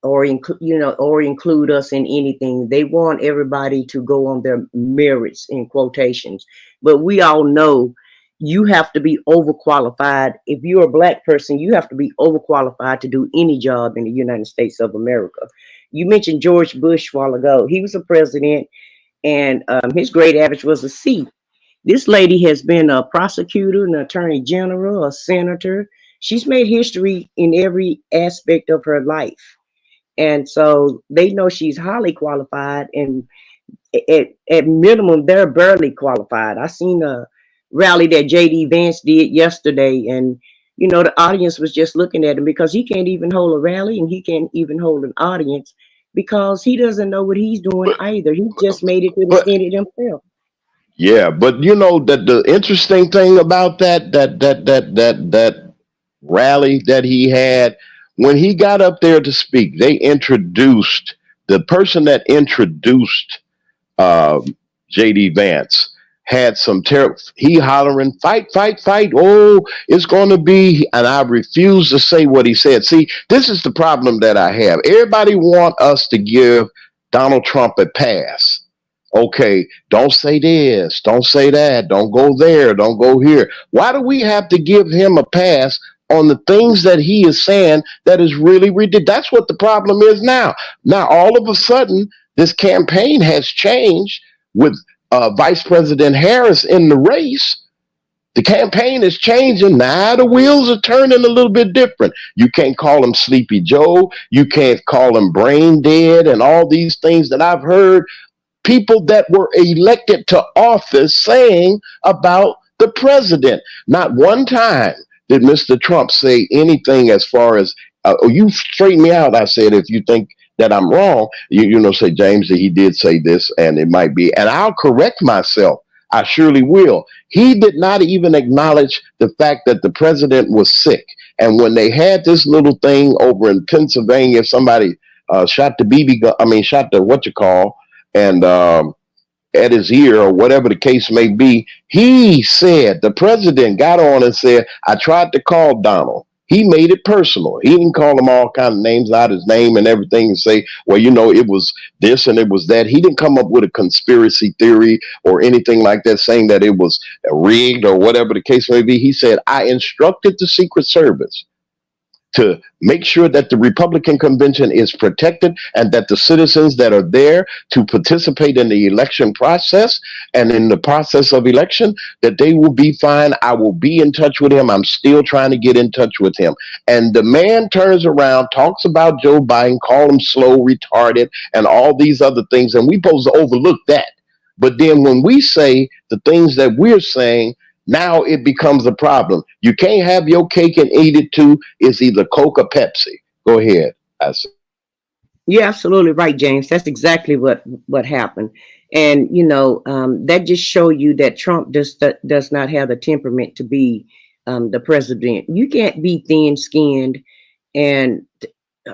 [SPEAKER 3] or include us in anything. They want everybody to go on their merits, in quotations. But we all know you have to be overqualified. If you're a Black person, you have to be overqualified to do any job in the United States of America. You mentioned George Bush a while ago. He was a president, and his grade average was a C. This lady has been a prosecutor, an attorney general, a senator. She's made history in every aspect of her life. And so they know she's highly qualified, and at minimum, they're barely qualified. I seen a rally that JD Vance did yesterday, and the audience was just looking at him because he can't even hold a rally and he can't even hold an audience because he doesn't know what he's doing either. He just made it to the Senate himself.
[SPEAKER 2] Yeah, but that the interesting thing about that rally that he had, when he got up there to speak, they introduced the person that introduced JD Vance had some terrible, he hollering, fight, fight, fight. Oh, it's going to be, and I refuse to say what he said. See, this is the problem that I have. Everybody want us to give Donald Trump a pass. Okay, don't say this, don't say that, don't go there, don't go here. Why do we have to give him a pass on the things that he is saying that is really ridiculous? That's what the problem is now. Now, all of a sudden, this campaign has changed with Vice President Harris in the race. The campaign is changing. Now the wheels are turning a little bit different. You can't call him Sleepy Joe. You can't call him brain dead and all these things that I've heard people that were elected to office saying about the president. Not one time did Mr. Trump say anything as far as, you straighten me out, I said, if you think that I'm wrong, say, James, that he did say this and it might be, and I'll correct myself. I surely will. He did not even acknowledge the fact that the president was sick. And when they had this little thing over in Pennsylvania, somebody shot the BB gun, shot the and at his ear or whatever the case may be, he said, the president got on and said, I tried to call Donald. He made it personal. He didn't call him all kinds of names, out his name and everything, and say, well, it was this and it was that. He didn't come up with a conspiracy theory or anything like that, saying that it was rigged or whatever the case may be. He said, I instructed the Secret Service to make sure that the Republican convention is protected and that the citizens that are there to participate in the election process and in the process of election, that they will be fine. I will be in touch with him. I'm still trying to get in touch with him. And the man turns around, talks about Joe Biden, call him slow, retarded, and all these other things. And we're supposed to overlook that. But then when we say the things that we're saying, now it becomes a problem. You can't have your cake and eat it too. It's either Coke or Pepsi. Go ahead.
[SPEAKER 3] You're absolutely right, James. That's exactly what happened. And, that just show you that Trump does not have the temperament to be the president. You can't be thin-skinned and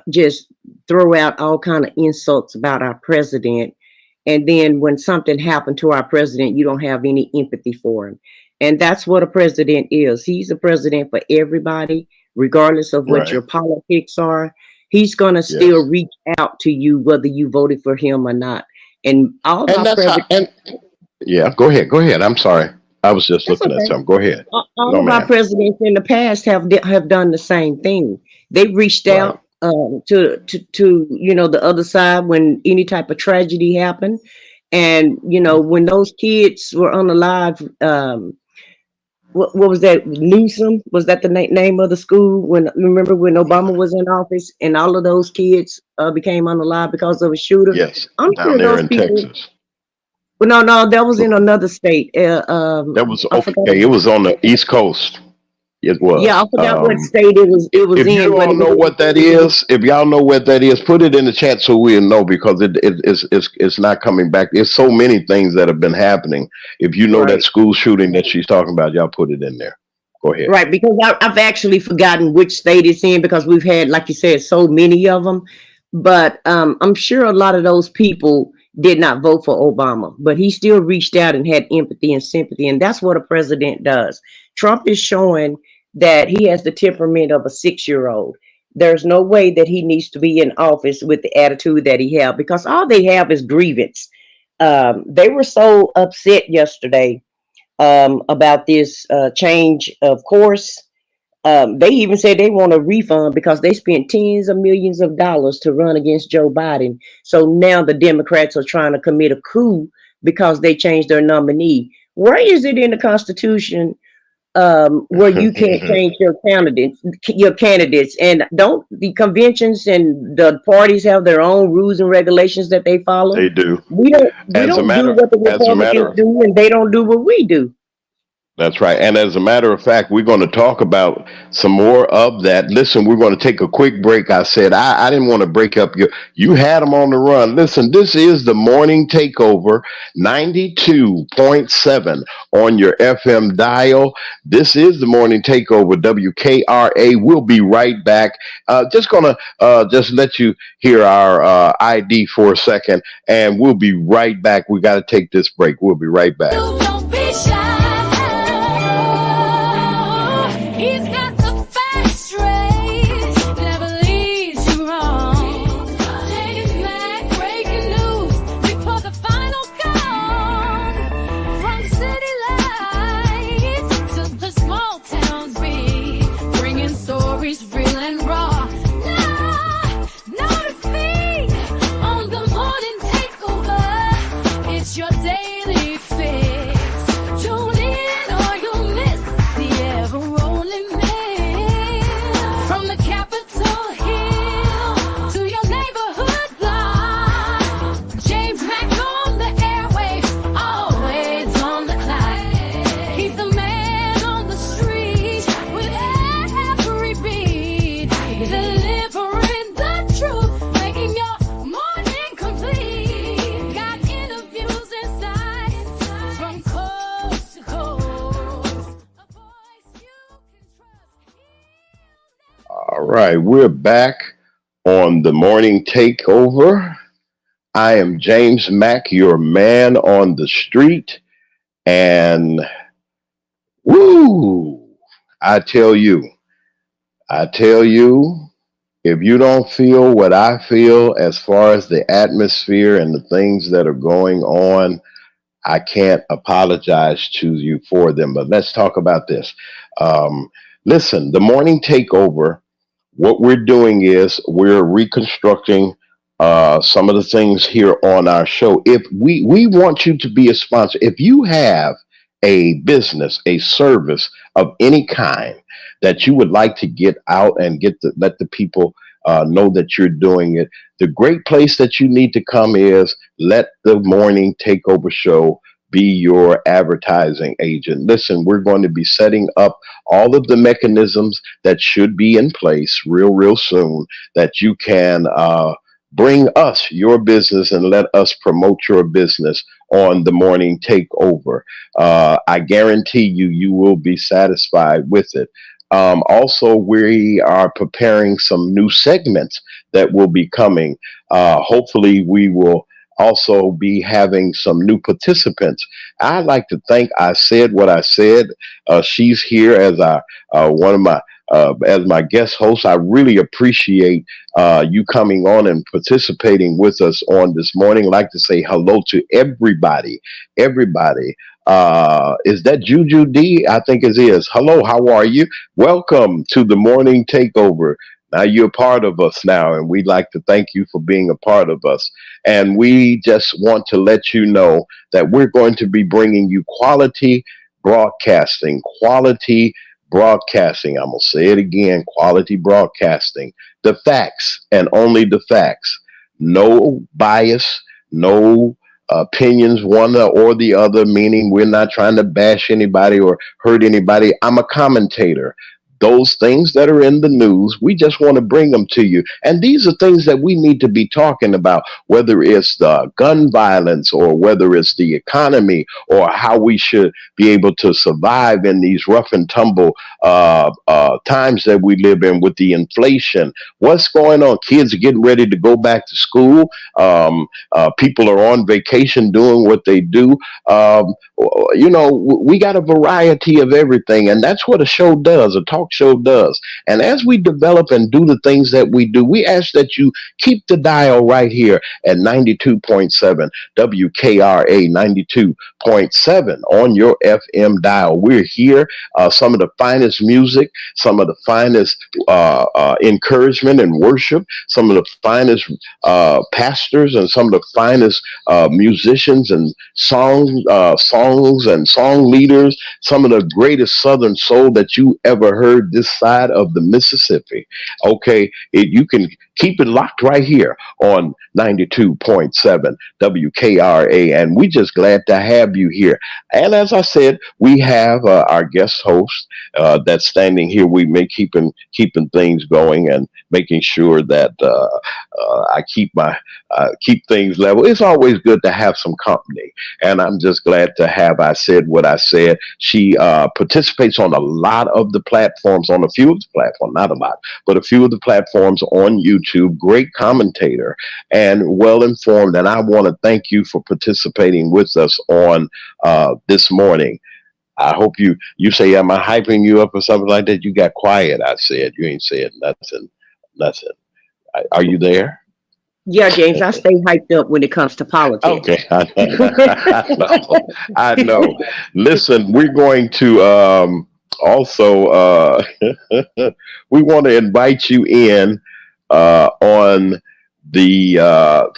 [SPEAKER 3] just throw out all kind of insults about our president. And then when something happened to our president, you don't have any empathy for him. And that's what a president is. He's a president for everybody, regardless of what your politics are. He's going to still reach out to you, whether you voted for him or not. And all go
[SPEAKER 2] ahead. I'm sorry. I was just looking at something. Go ahead.
[SPEAKER 3] All of our presidents in the past have done the same thing. They reached out to the other side when any type of tragedy happened. And, when those kids were unalive, what was that? Newsom? Was that the name of the school? Remember when Obama was in office and all of those kids became unalive because of a shooter?
[SPEAKER 2] Yes, down there in Texas.
[SPEAKER 3] Well, no, that was in another state.
[SPEAKER 2] That was okay. It was on the East Coast. It was.
[SPEAKER 3] Yeah, I forgot what state it was.
[SPEAKER 2] If you all know what that is, if y'all know what that is, put it in the chat so we'll know, because it's not coming back. There's so many things that have been happening. If you know that school shooting that she's talking about, y'all put it in there. Go ahead. Right,
[SPEAKER 3] because I've actually forgotten which state it's in, because we've had, like you said, so many of them. But I'm sure a lot of those people did not vote for Obama, but he still reached out and had empathy and sympathy. And that's what a president does. Trump is showing that he has the temperament of a 6-year-old. There's no way that he needs to be in office with the attitude that he has, because all they have is grievance. They were so upset yesterday about this change of course. They even said they want a refund because they spent tens of millions of dollars to run against Joe Biden. So now the Democrats are trying to commit a coup because they changed their nominee. Where is it in the Constitution where you can't change your candidates? And don't the conventions and the parties have their own rules and regulations that they follow?
[SPEAKER 2] They do.
[SPEAKER 3] We don't do what the Republicans do, and they don't do what we do.
[SPEAKER 2] That's right. And as a matter of fact, we're going to talk about some more of that. Listen, we're going to take a quick break. I said I didn't want to break up you had them on the run. Listen, this is the Morning Takeover, 92.7 on your FM dial. This is the Morning Takeover, WKRA. We'll be right back. Just going to just let you hear our ID for a second, and we'll be right back. We got to take this break. We'll be right back.
[SPEAKER 1] Don't be shy. He's got the facts straight, never leads you wrong. Take it back, breaking news.
[SPEAKER 2] All right, we're back on the morning takeover. I am James Mack, your man on the street, and woo! I tell you, I tell you, if you don't feel what I feel as far as the atmosphere and the things that are going on, I can't apologize to you for them. But let's talk about this. Um, Listen, the morning takeover, what we're doing is we're reconstructing some of the things here on our show. If we want you to be a sponsor, if you have a business, a service of any kind that you would like to get out and let the people know that you're doing it, the great place that you need to come is let the morning takeover show be your advertising agent. Listen, we're going to be setting up all of the mechanisms that should be in place real soon that you can bring us your business and let us promote your business on the morning takeover. I guarantee you will be satisfied with it. Also, we are preparing some new segments that will be coming. Hopefully, we will also be having some new participants. I'd like to thank I Said What I Said. She's here as one of my as my guest host. I really appreciate you coming on and participating with us on this morning. I'd like to say hello to everybody. Everybody. Is that Juju D? I think it is. Hello, how are you? Welcome to the morning takeover. Now you're a part of us now, and we'd like to thank you for being a part of us. And we just want to let you know that we're going to be bringing you quality broadcasting, quality broadcasting. I'm going to say it again, quality broadcasting. The facts and only the facts. No bias, no opinions, one or the other, meaning we're not trying to bash anybody or hurt anybody. I'm a commentator. Those things that are in the news, we just want to bring them to you. And these are things that we need to be talking about, whether it's the gun violence or whether it's the economy or how we should be able to survive in these rough and tumble times that we live in with the inflation. What's going on? Kids are getting ready to go back to school. People are on vacation doing what they do. We got a variety of everything, and that's what a show does, a talk show does. And as we develop and do the things that we do, we ask that you keep the dial right here at 92.7 WKRA 92.7 on your FM dial. We're here. Some of the finest music, some of the finest encouragement and worship, some of the finest pastors, and some of the finest musicians and songs and song leaders, some of the greatest Southern soul that you ever heard this side of the Mississippi. Okay, you can keep it locked right here on 92.7 WKRA, and we just glad to have you here. And as I said, we have our guest host that's standing here. We may keeping things going and making sure that I keep things level. It's always good to have some company, and I'm just glad to have I Said What I Said. She participates on a lot of the platforms, on a few of the platforms, not a lot, but a few of the platforms on YouTube. Great commentator and well informed, and I want to thank you for participating with us on this morning. I hope you say, am I hyping you up or something like that? You got quiet. I said you ain't said nothing. Are you there?
[SPEAKER 3] Yeah, James, I stay hyped up when it comes to politics.
[SPEAKER 2] Okay, I know. I know. Listen, we're going to also we want to invite you in on the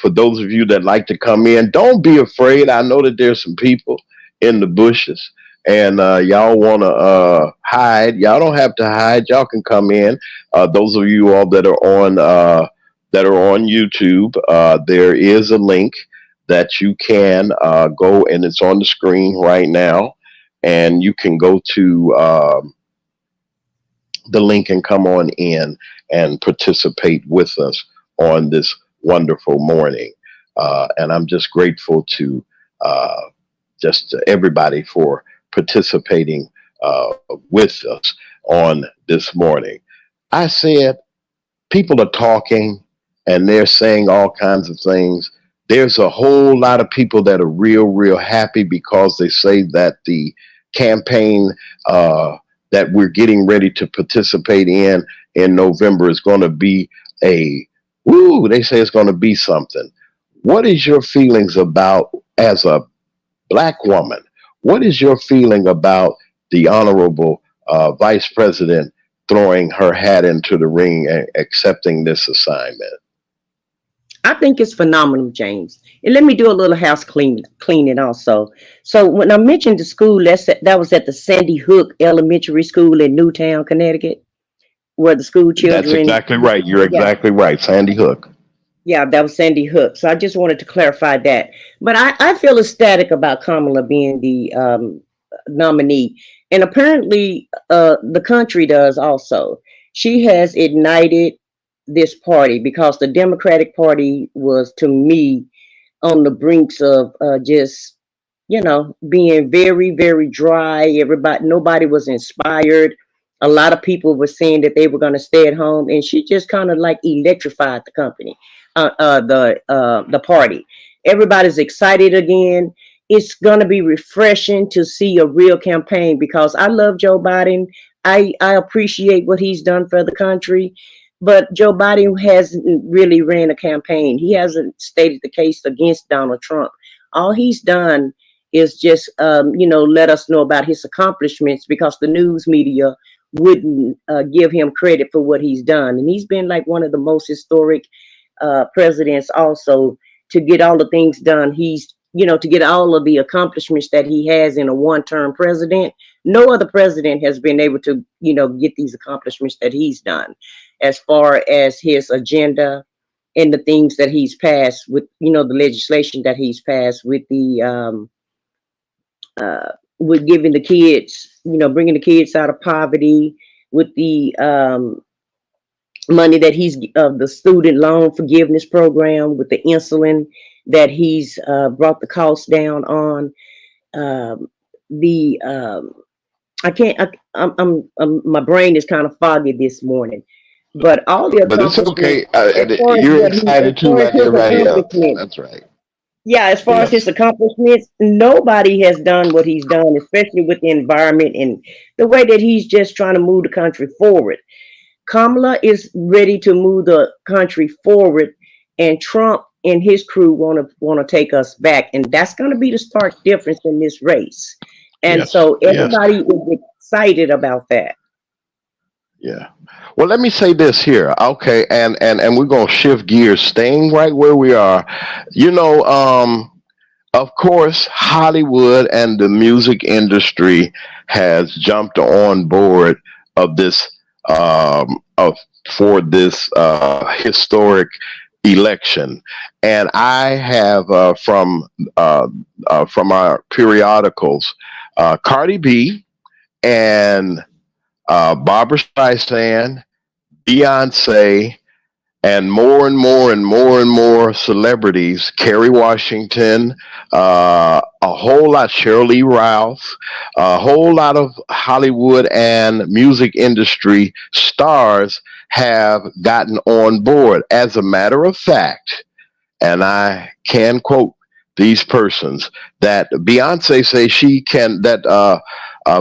[SPEAKER 2] for those of you that like to come in. Don't be afraid. I know that there's some people in the bushes, and y'all want to hide. Y'all don't have to hide. Y'all can come in. Those of you all that are on YouTube, there is a link that you can go, and it's on the screen right now, and you can go to the link and come on in and participate with us on this wonderful morning. And I'm just grateful to just everybody for participating with us on this morning. I said people are talking and they're saying all kinds of things. There's a whole lot of people that are real happy because they say that the campaign that we're getting ready to participate in November is going to be a woo. They say it's going to be something. What is your feelings about as a black woman? What is your feeling about the honorable vice president throwing her hat into the ring and accepting this assignment?
[SPEAKER 3] I think it's phenomenal, James. And let me do a little cleaning also. So when I mentioned the school, that was at the Sandy Hook Elementary School in Newtown, Connecticut, where the school
[SPEAKER 2] That's
[SPEAKER 3] children.
[SPEAKER 2] exactly right. You're
[SPEAKER 3] Yeah,
[SPEAKER 2] exactly right. Sandy Hook.
[SPEAKER 3] yeah, that was Sandy Hook. So I just wanted to clarify that. But I feel ecstatic about Kamala being the nominee. And apparently the country does also. She has ignited this party because the Democratic Party was, to me, on the brinks of just, being very dry. Nobody was inspired. A lot of people were saying that they were going to stay at home, and she just kind of like electrified the company, the party. Everybody's excited again. It's going to be refreshing to see a real campaign because I love Joe Biden. I appreciate what he's done for the country, but Joe Biden hasn't really ran a campaign. He hasn't stated the case against Donald Trump. All he's done is just, let us know about his accomplishments because the news media wouldn't give him credit for what he's done. And he's been like one of the most historic presidents also to get all the things done. To get all of the accomplishments that he has in a one-term president. No other president has been able to, get these accomplishments that he's done as far as his agenda and the things that he's passed with, the legislation that he's passed with giving the kids, bringing the kids out of poverty, with the money that he's the student loan forgiveness program, with the insulin that he's brought the cost down on. The I can't. My brain is kind of foggy this morning, but all the
[SPEAKER 2] But it's
[SPEAKER 3] accomplishments
[SPEAKER 2] okay.
[SPEAKER 3] as far as
[SPEAKER 2] You're
[SPEAKER 3] as
[SPEAKER 2] excited too,
[SPEAKER 3] far as
[SPEAKER 2] like
[SPEAKER 3] his
[SPEAKER 2] everybody else.
[SPEAKER 3] accomplishments.
[SPEAKER 2] That's right.
[SPEAKER 3] Yeah, as far as
[SPEAKER 2] Yes.
[SPEAKER 3] his accomplishments, nobody has done what he's done, especially with the environment and the way that he's just trying to move the country forward. Kamala is ready to move the country forward, and Trump and his crew want to take us back, and that's going to be the stark difference in this race. And
[SPEAKER 2] Yes.
[SPEAKER 3] so
[SPEAKER 2] Yes.
[SPEAKER 3] everybody is excited about that.
[SPEAKER 2] Yeah. Well, let me say this here. Okay, and we're gonna shift gears, staying right where we are. You know, of course, Hollywood and the music industry has jumped on board of this of for this historic election, and I have from our periodicals, Cardi B and Barbara Streisand, Beyonce, and more and more and more and more celebrities, Kerry Washington, a whole lot, Shirley Ralph, a whole lot of Hollywood and music industry stars have gotten on board. As a matter of fact, and I can quote these persons, that Beyonce says she can, that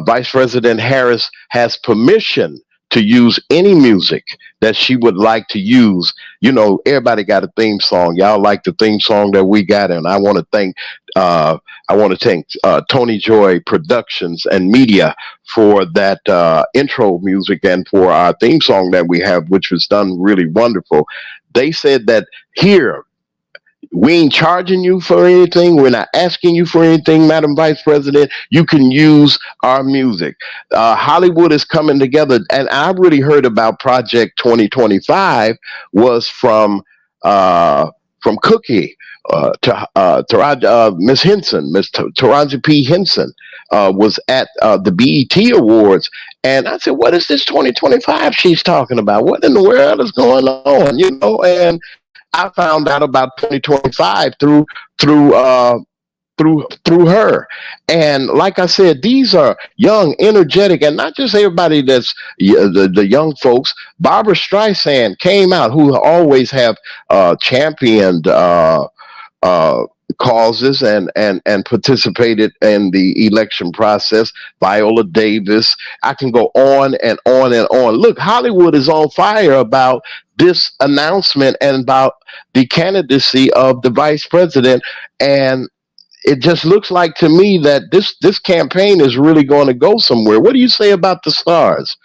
[SPEAKER 2] Vice President Harris has permission to use any music that she would like to use. You know, everybody got a theme song. Y'all like the theme song that we got, and I want to thank Tony Joy Productions and Media for that intro music and for our theme song that we have, which was done really wonderful. They said that here, we ain't charging you for anything. We're not asking you for anything, Madam Vice President. You can use our music. Hollywood is coming together, and I really heard about Project 2025 was from Cookie to Miss Henson, Miss Taraji P. Henson was at the BET Awards, and I said, "What is this 2025 she's talking about? What in the world is going on?" And I found out about 2025 through through her. And like I said, these are young, energetic, and not just everybody that's the young folks. Barbara Streisand came out, who always have championed uh, causes and participated in the election process. Viola Davis. I can go on and on and on. Look, Hollywood is on fire about this announcement and about the candidacy of the vice president. And it just looks like to me that this campaign is really going to go somewhere. What do you say about the stars?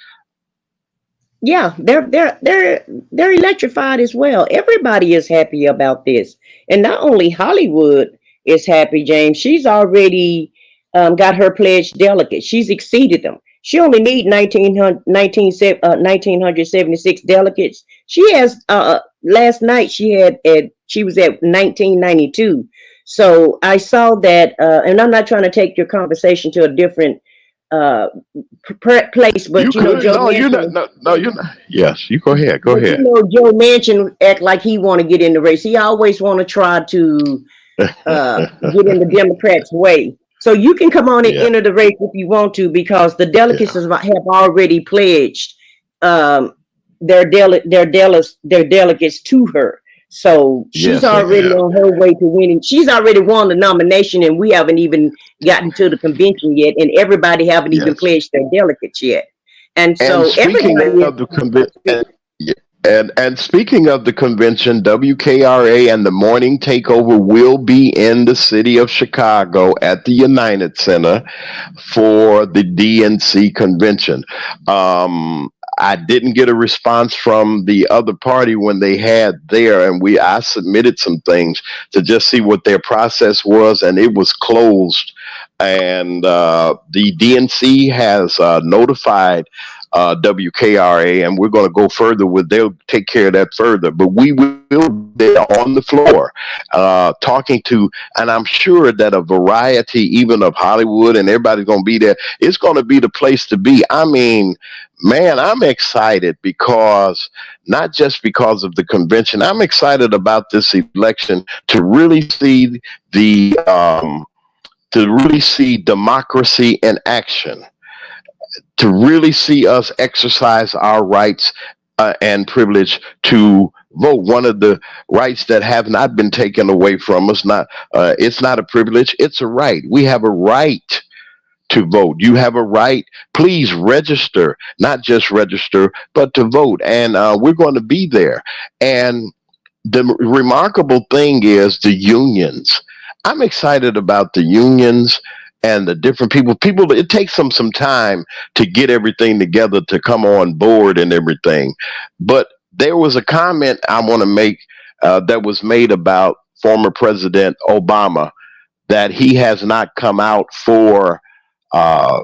[SPEAKER 3] Yeah, they're electrified as well. Everybody is happy about this, and not only Hollywood is happy. James, she's already got her pledged delegates. She's exceeded them. She only need 1976 delegates. She has last night she was at 1992. So I saw that, and I'm not trying to take your conversation to a different uh, place,
[SPEAKER 2] You
[SPEAKER 3] but you know,
[SPEAKER 2] could.
[SPEAKER 3] Joe
[SPEAKER 2] No, you're not.
[SPEAKER 3] Manchin.
[SPEAKER 2] No, you're not. Yes, you go ahead. Go
[SPEAKER 3] But you
[SPEAKER 2] ahead.
[SPEAKER 3] know, Joe Manchin act like he want to get in the race. He always want to try to get in the Democrats' way. So you can come on and
[SPEAKER 2] Yeah.
[SPEAKER 3] enter the race if you want to, because the
[SPEAKER 2] Yeah.
[SPEAKER 3] delegates have already pledged um, their delegates to her. So she's
[SPEAKER 2] Yes, they
[SPEAKER 3] already
[SPEAKER 2] have.
[SPEAKER 3] on her way to winning. She's already won the nomination, and we haven't even gotten to the convention yet, and everybody haven't even
[SPEAKER 2] Yes.
[SPEAKER 3] pledged their delegates yet. And
[SPEAKER 2] And
[SPEAKER 3] so
[SPEAKER 2] speaking
[SPEAKER 3] everybody is.
[SPEAKER 2] of the convention, and speaking of the convention, WKRA and the morning takeover will be in the city of Chicago at the United Center for the DNC convention. Um, I didn't get a response from the other party when they had there, and I submitted some things to just see what their process was, and it was closed. And the DNC has notified WKRA, and we're going to go further with. They'll take care of that further, but we will be on the floor talking to, and I'm sure that a variety, even of Hollywood, and everybody's going to be there. It's going to be the place to be. I mean, man, I'm excited because not just because of the convention. I'm excited about this election to really see the to really see democracy in action, to really see us exercise our rights and privilege to vote. One of the rights that have not been taken away from us. Not it's not a privilege; it's a right. We have a right to vote. You have a right. Please register, not just register, but to vote. And we're going to be there. And the remarkable thing is the unions. I'm excited about the unions and the different people. People, it takes them some time to get everything together to come on board and everything. But there was a comment I want to make that was made about former President Obama, that he has not come out for uh,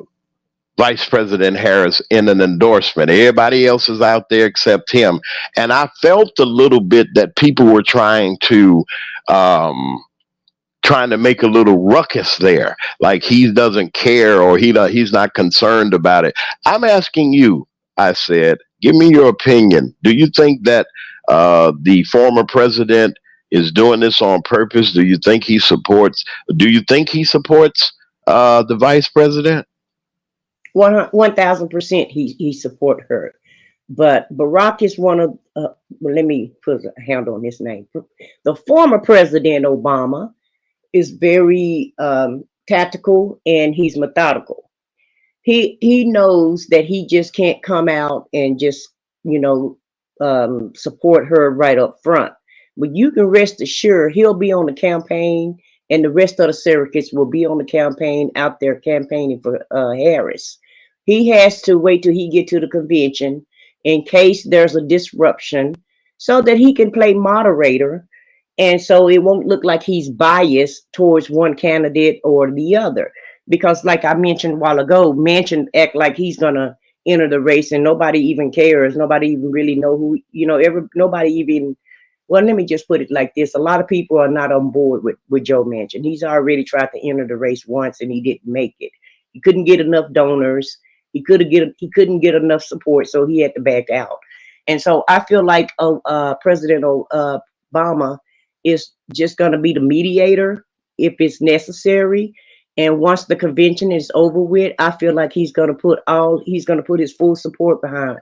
[SPEAKER 2] Vice President Harris in an endorsement. Everybody else is out there except him. And I felt a little bit that people were um, trying to make a little ruckus there, like he doesn't care or he's not concerned about it. I'm asking you, I said, give me your opinion. Do you think that the former president is doing this on purpose? Do you think he supports? Do you think he supports the vice president?
[SPEAKER 3] 1,000% he support her. But Barack is one of, well, let me put a handle on his name. The former President Obama is very tactical, and he's methodical. He knows that he just can't come out and just, you know, support her right up front. But you can rest assured he'll be on the campaign, and the rest of the surrogates will be on the campaign, out there campaigning for Harris. He has to wait till he get to the convention in case there's a disruption, so that he can play moderator, and so it won't look like he's biased towards one candidate or the other. Because like I mentioned a while ago, Manchin act like he's gonna enter the race, and nobody even cares. Nobody even really know who, you know, nobody even, well, let me just put it like this. A lot of people are not on board with Joe Manchin. He's already tried to enter the race once, and he didn't make it. He couldn't get enough donors. He couldn't get enough support, so he had to back out. And so I feel like President Obama is just going to be the mediator if it's necessary. And once the convention is over with, I feel like he's going to put his full support behind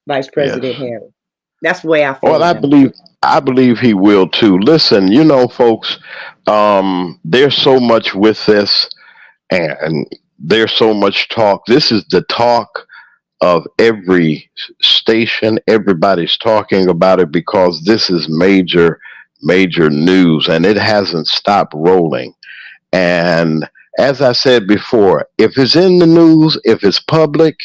[SPEAKER 3] Vice
[SPEAKER 2] Yes.
[SPEAKER 3] President Harris. That's the way I feel
[SPEAKER 2] Well,
[SPEAKER 3] about it.
[SPEAKER 2] I believe he will too. Listen, folks, there's so much with this, and there's so much talk. This is the talk of every station. Everybody's talking about it because this is major, major news, and it hasn't stopped rolling. And as I said before, if it's in the news, if it's public,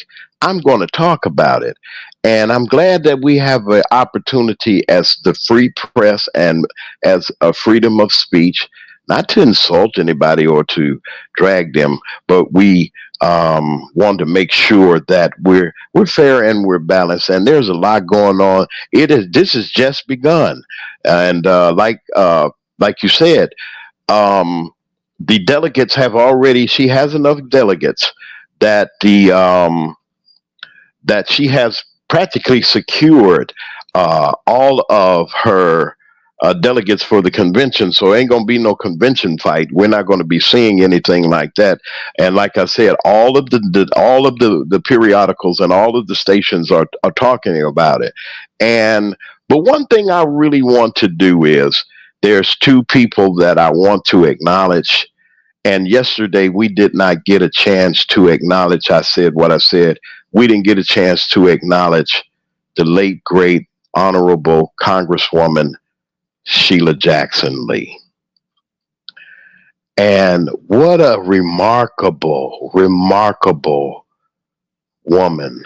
[SPEAKER 2] I'm going to talk about it. And I'm glad that we have an opportunity as the free press and as a freedom of speech, not to insult anybody or to drag them, but we want to make sure that we're fair and we're balanced. And there's a lot going on. This has just begun, and like you said, the delegates have already. She has enough delegates that she has practically secured all of her delegates for the convention. So ain't gonna be no convention fight. We're not going to be seeing anything like that. And like I said, all of the periodicals and all of the stations are talking about it. And but one thing I really want to do is there's two people that I want to acknowledge. And yesterday we did not get a chance to acknowledge. I said what I said. We didn't get a chance to acknowledge the late, great, honorable Congresswoman Sheila Jackson Lee. And what a remarkable, remarkable woman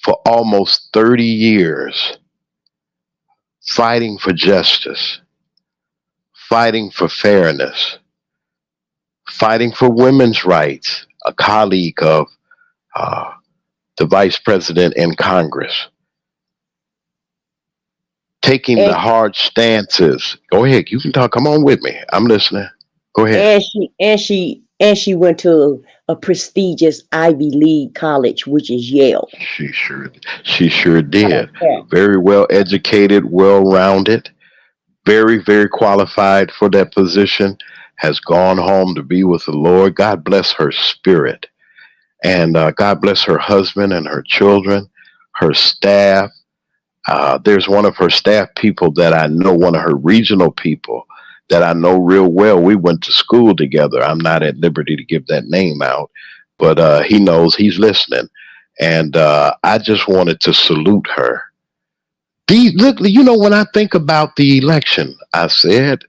[SPEAKER 2] for almost 30 years fighting for justice, fighting for fairness, fighting for women's rights, a colleague of the vice president in Congress, taking
[SPEAKER 3] And
[SPEAKER 2] the hard stances. Go ahead, you can talk. Come on with me. I'm listening. Go ahead.
[SPEAKER 3] and she went to a prestigious Ivy League college, which is Yale.
[SPEAKER 2] She sure
[SPEAKER 3] How about
[SPEAKER 2] did.
[SPEAKER 3] that?
[SPEAKER 2] Very well educated, well rounded, very, very qualified for that position. Has gone home to be with the Lord. God bless her spirit. And God bless her husband and her children, her staff. There's one of her staff people that I know, one of her regional people that I know real well. We went to school together. I'm not at liberty to give that name out, but he knows, he's listening. And I just wanted to salute her. Look, when I think about the election, I said,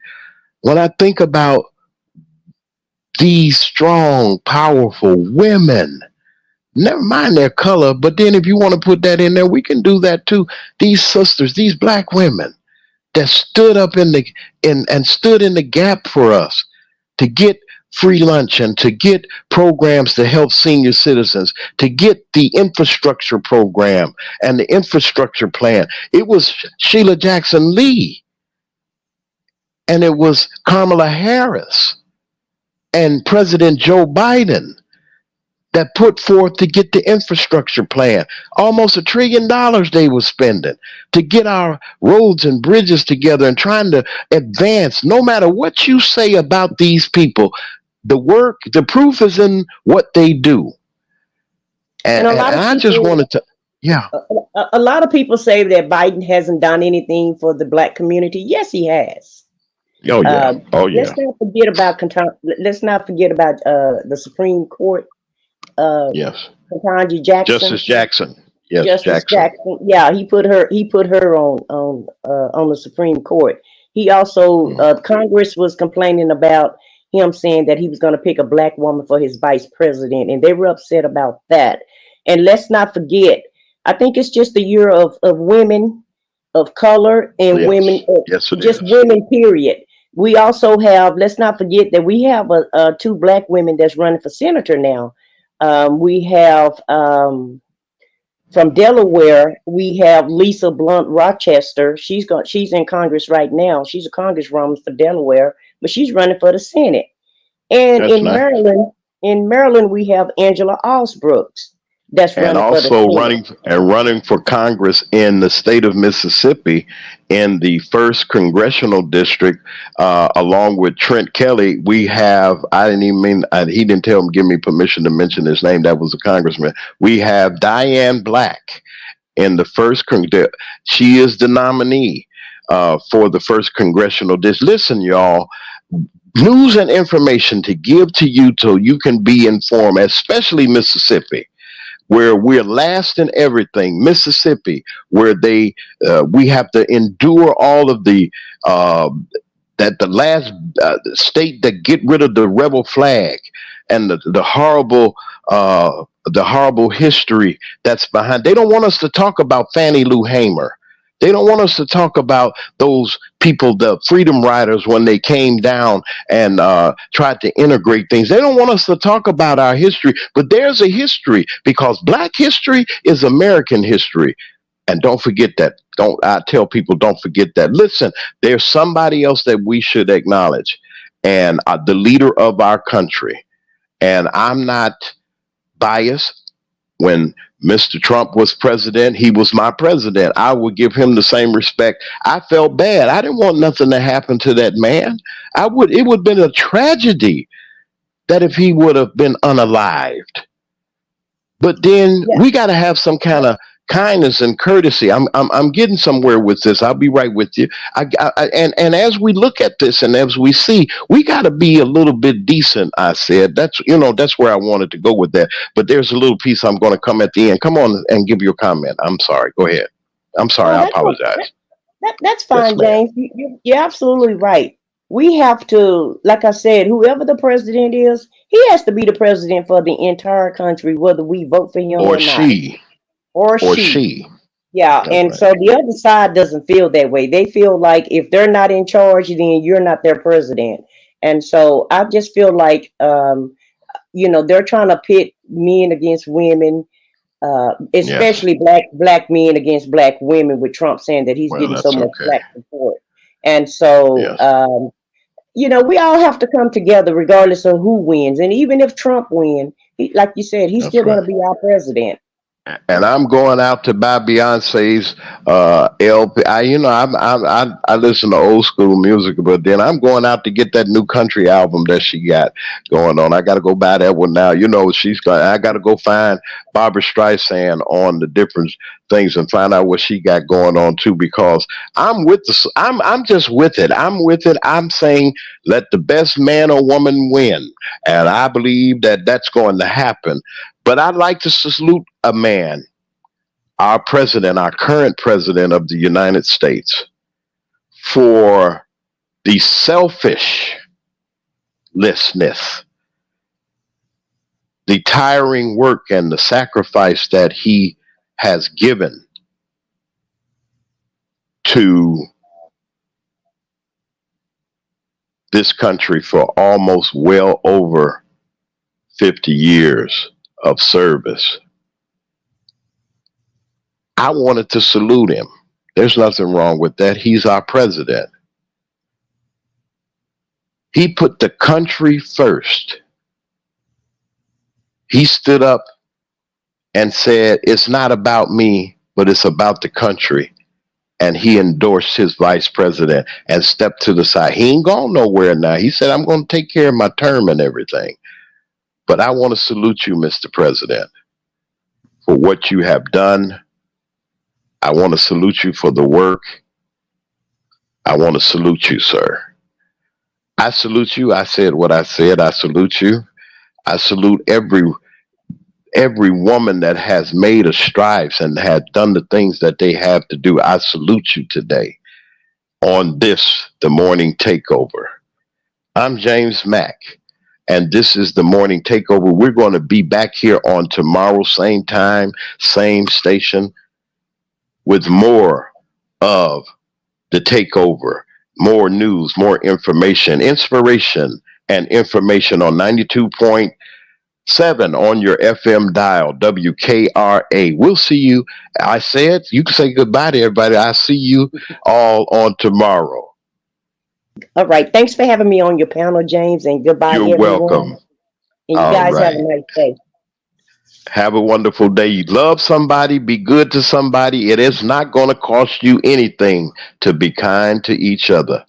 [SPEAKER 2] when I think about these strong, powerful women, never mind their color, but then if you want to put that in there, we can do that too. These sisters, these black women that stood up and stood in the gap for us to get free lunch and to get programs to help senior citizens, to get the infrastructure program and the infrastructure plan. It was Sheila Jackson Lee, and it was Kamala Harris and President Joe Biden that put forth to get the infrastructure plan. Almost $1 trillion they were spending to get our roads and bridges together and trying to advance. No matter what you say about these people, the proof is in what they do.
[SPEAKER 3] And
[SPEAKER 2] And,
[SPEAKER 3] a
[SPEAKER 2] and
[SPEAKER 3] lot of
[SPEAKER 2] I just
[SPEAKER 3] people,
[SPEAKER 2] wanted to, yeah.
[SPEAKER 3] a lot of people say that Biden hasn't done anything for the black community. Yes, he has.
[SPEAKER 2] Oh, yeah. Oh,
[SPEAKER 3] Let's
[SPEAKER 2] yeah.
[SPEAKER 3] not forget about the Supreme Court.
[SPEAKER 2] Yes.
[SPEAKER 3] Ketanji Jackson,
[SPEAKER 2] Justice Jackson. Yes,
[SPEAKER 3] Justice
[SPEAKER 2] Jackson.
[SPEAKER 3] Jackson. Yeah, he put her on the Supreme Court. He also
[SPEAKER 2] Mm.
[SPEAKER 3] Congress was complaining about him saying that he was going to pick a black woman for his vice president, and they were upset about that. And let's not forget, I think it's just the year of women of color and women,
[SPEAKER 2] Yes. Yes, it
[SPEAKER 3] just
[SPEAKER 2] is.
[SPEAKER 3] women, period. We also have, let's not forget that we have two black women that's running for senator now. We have from Delaware, we have Lisa Blunt Rochester. She's in Congress right now. She's a congresswoman for Delaware, but she's running for the Senate. And
[SPEAKER 2] That's nice.
[SPEAKER 3] In Maryland, we have Angela Alsbrooks. that's
[SPEAKER 2] and
[SPEAKER 3] running for the
[SPEAKER 2] also
[SPEAKER 3] Senate.
[SPEAKER 2] running for Congress in the state of Mississippi in the first congressional district, along with Trent Kelly. We have I didn't even mean he didn't give me permission to mention his name. That was a congressman. We have Diane Black in the first. She is the nominee for the first congressional district. Listen, y'all. News and information to give to you so you can be informed, especially Mississippi, where we're last in everything. Mississippi, where we have to endure all of uh, the last state that get rid of the rebel flag and the horrible history that's behind. They don't want us to talk about Fannie Lou Hamer. They don't want us to talk about those people, the freedom riders, when they came down and tried to integrate things. They don't want us to talk about our history, but there's a history, because Black history is American history. And don't forget that. I tell people, don't forget that. Listen, there's somebody else that we should acknowledge, and the leader of our country. And I'm not biased. When Mr. Trump was president, he was my president. I would give him the same respect. I felt bad. I didn't want nothing to happen to that man. It would have been a tragedy that if he would have been unalived. But then
[SPEAKER 3] Yeah.
[SPEAKER 2] we got to have some kind of kindness and courtesy. I'm getting somewhere with this. I'll be right with you. And as we look at this and as we see, we got to be a little bit decent. I said that's where I wanted to go with that. But there's a little piece I'm going to come at the end. Come on and give your comment. I'm sorry. Go ahead. I'm sorry.
[SPEAKER 3] Oh,
[SPEAKER 2] I apologize.
[SPEAKER 3] that's
[SPEAKER 2] Yes,
[SPEAKER 3] fine,
[SPEAKER 2] ma'am.
[SPEAKER 3] James. You're absolutely right. We have to, like I said, whoever the president is, he has to be the president for the entire country, whether we vote for him
[SPEAKER 2] Or
[SPEAKER 3] or not,
[SPEAKER 2] she.
[SPEAKER 3] or
[SPEAKER 2] Or
[SPEAKER 3] she.
[SPEAKER 2] she.
[SPEAKER 3] Yeah,
[SPEAKER 2] That's
[SPEAKER 3] and
[SPEAKER 2] right.
[SPEAKER 3] so the other side doesn't feel that way. They feel like if they're not in charge, then you're not their president. And so I just feel like, they're trying to pit men against women,
[SPEAKER 2] Yes.
[SPEAKER 3] especially black men against black women, with Trump saying that he's
[SPEAKER 2] Well,
[SPEAKER 3] getting so
[SPEAKER 2] that's
[SPEAKER 3] much
[SPEAKER 2] okay.
[SPEAKER 3] black support. And so,
[SPEAKER 2] Yes.
[SPEAKER 3] we all have to come together regardless of who wins. And even if Trump wins, like you said, he's
[SPEAKER 2] That's
[SPEAKER 3] still going
[SPEAKER 2] right.
[SPEAKER 3] to be our president.
[SPEAKER 2] And I'm going out to buy Beyonce's LP. I listen to old school music, but then I'm going out to get that new country album that she got going on. I got to go buy that one now. I got to go find Barbara Streisand on the different things and find out what she got going on too. Because I'm just with it. I'm with it. I'm saying let the best man or woman win, and I believe that that's going to happen. But I'd like to salute a man, our president, our current president of the United States, for the selfishness, the tiring work, and the sacrifice that he has given to this country for almost well over 50 years of service. I wanted to salute him. There's nothing wrong with that. He's our president. He put the country first. He stood up and said, it's not about me, but it's about the country. And he endorsed his vice president and stepped to the side. He ain't gone nowhere now. He said, I'm going to take care of my term and everything. But I want to salute you, Mr. President, for what you have done. I want to salute you for the work. I want to salute you, sir. I salute you. I said what I said. I salute you. I salute every woman that has made a strides and had done the things that they have to do. I salute you today on this, the morning takeover. I'm James Mack, and this is the morning takeover. We're going to be back here on tomorrow, same time, same station, with more of the takeover, more news, more information, inspiration, and information on 92.7 on your FM dial, WKRA. We'll see you. I said, you can say goodbye to everybody. I'll see you all on tomorrow.
[SPEAKER 3] All right. Thanks for having me on your panel, James, and goodbye,
[SPEAKER 2] You're
[SPEAKER 3] everyone.
[SPEAKER 2] welcome.
[SPEAKER 3] And you
[SPEAKER 2] All
[SPEAKER 3] guys have a
[SPEAKER 2] right.
[SPEAKER 3] nice day.
[SPEAKER 2] Have a wonderful day. You love somebody, be good to somebody. It is not going to cost you anything to be kind to each other.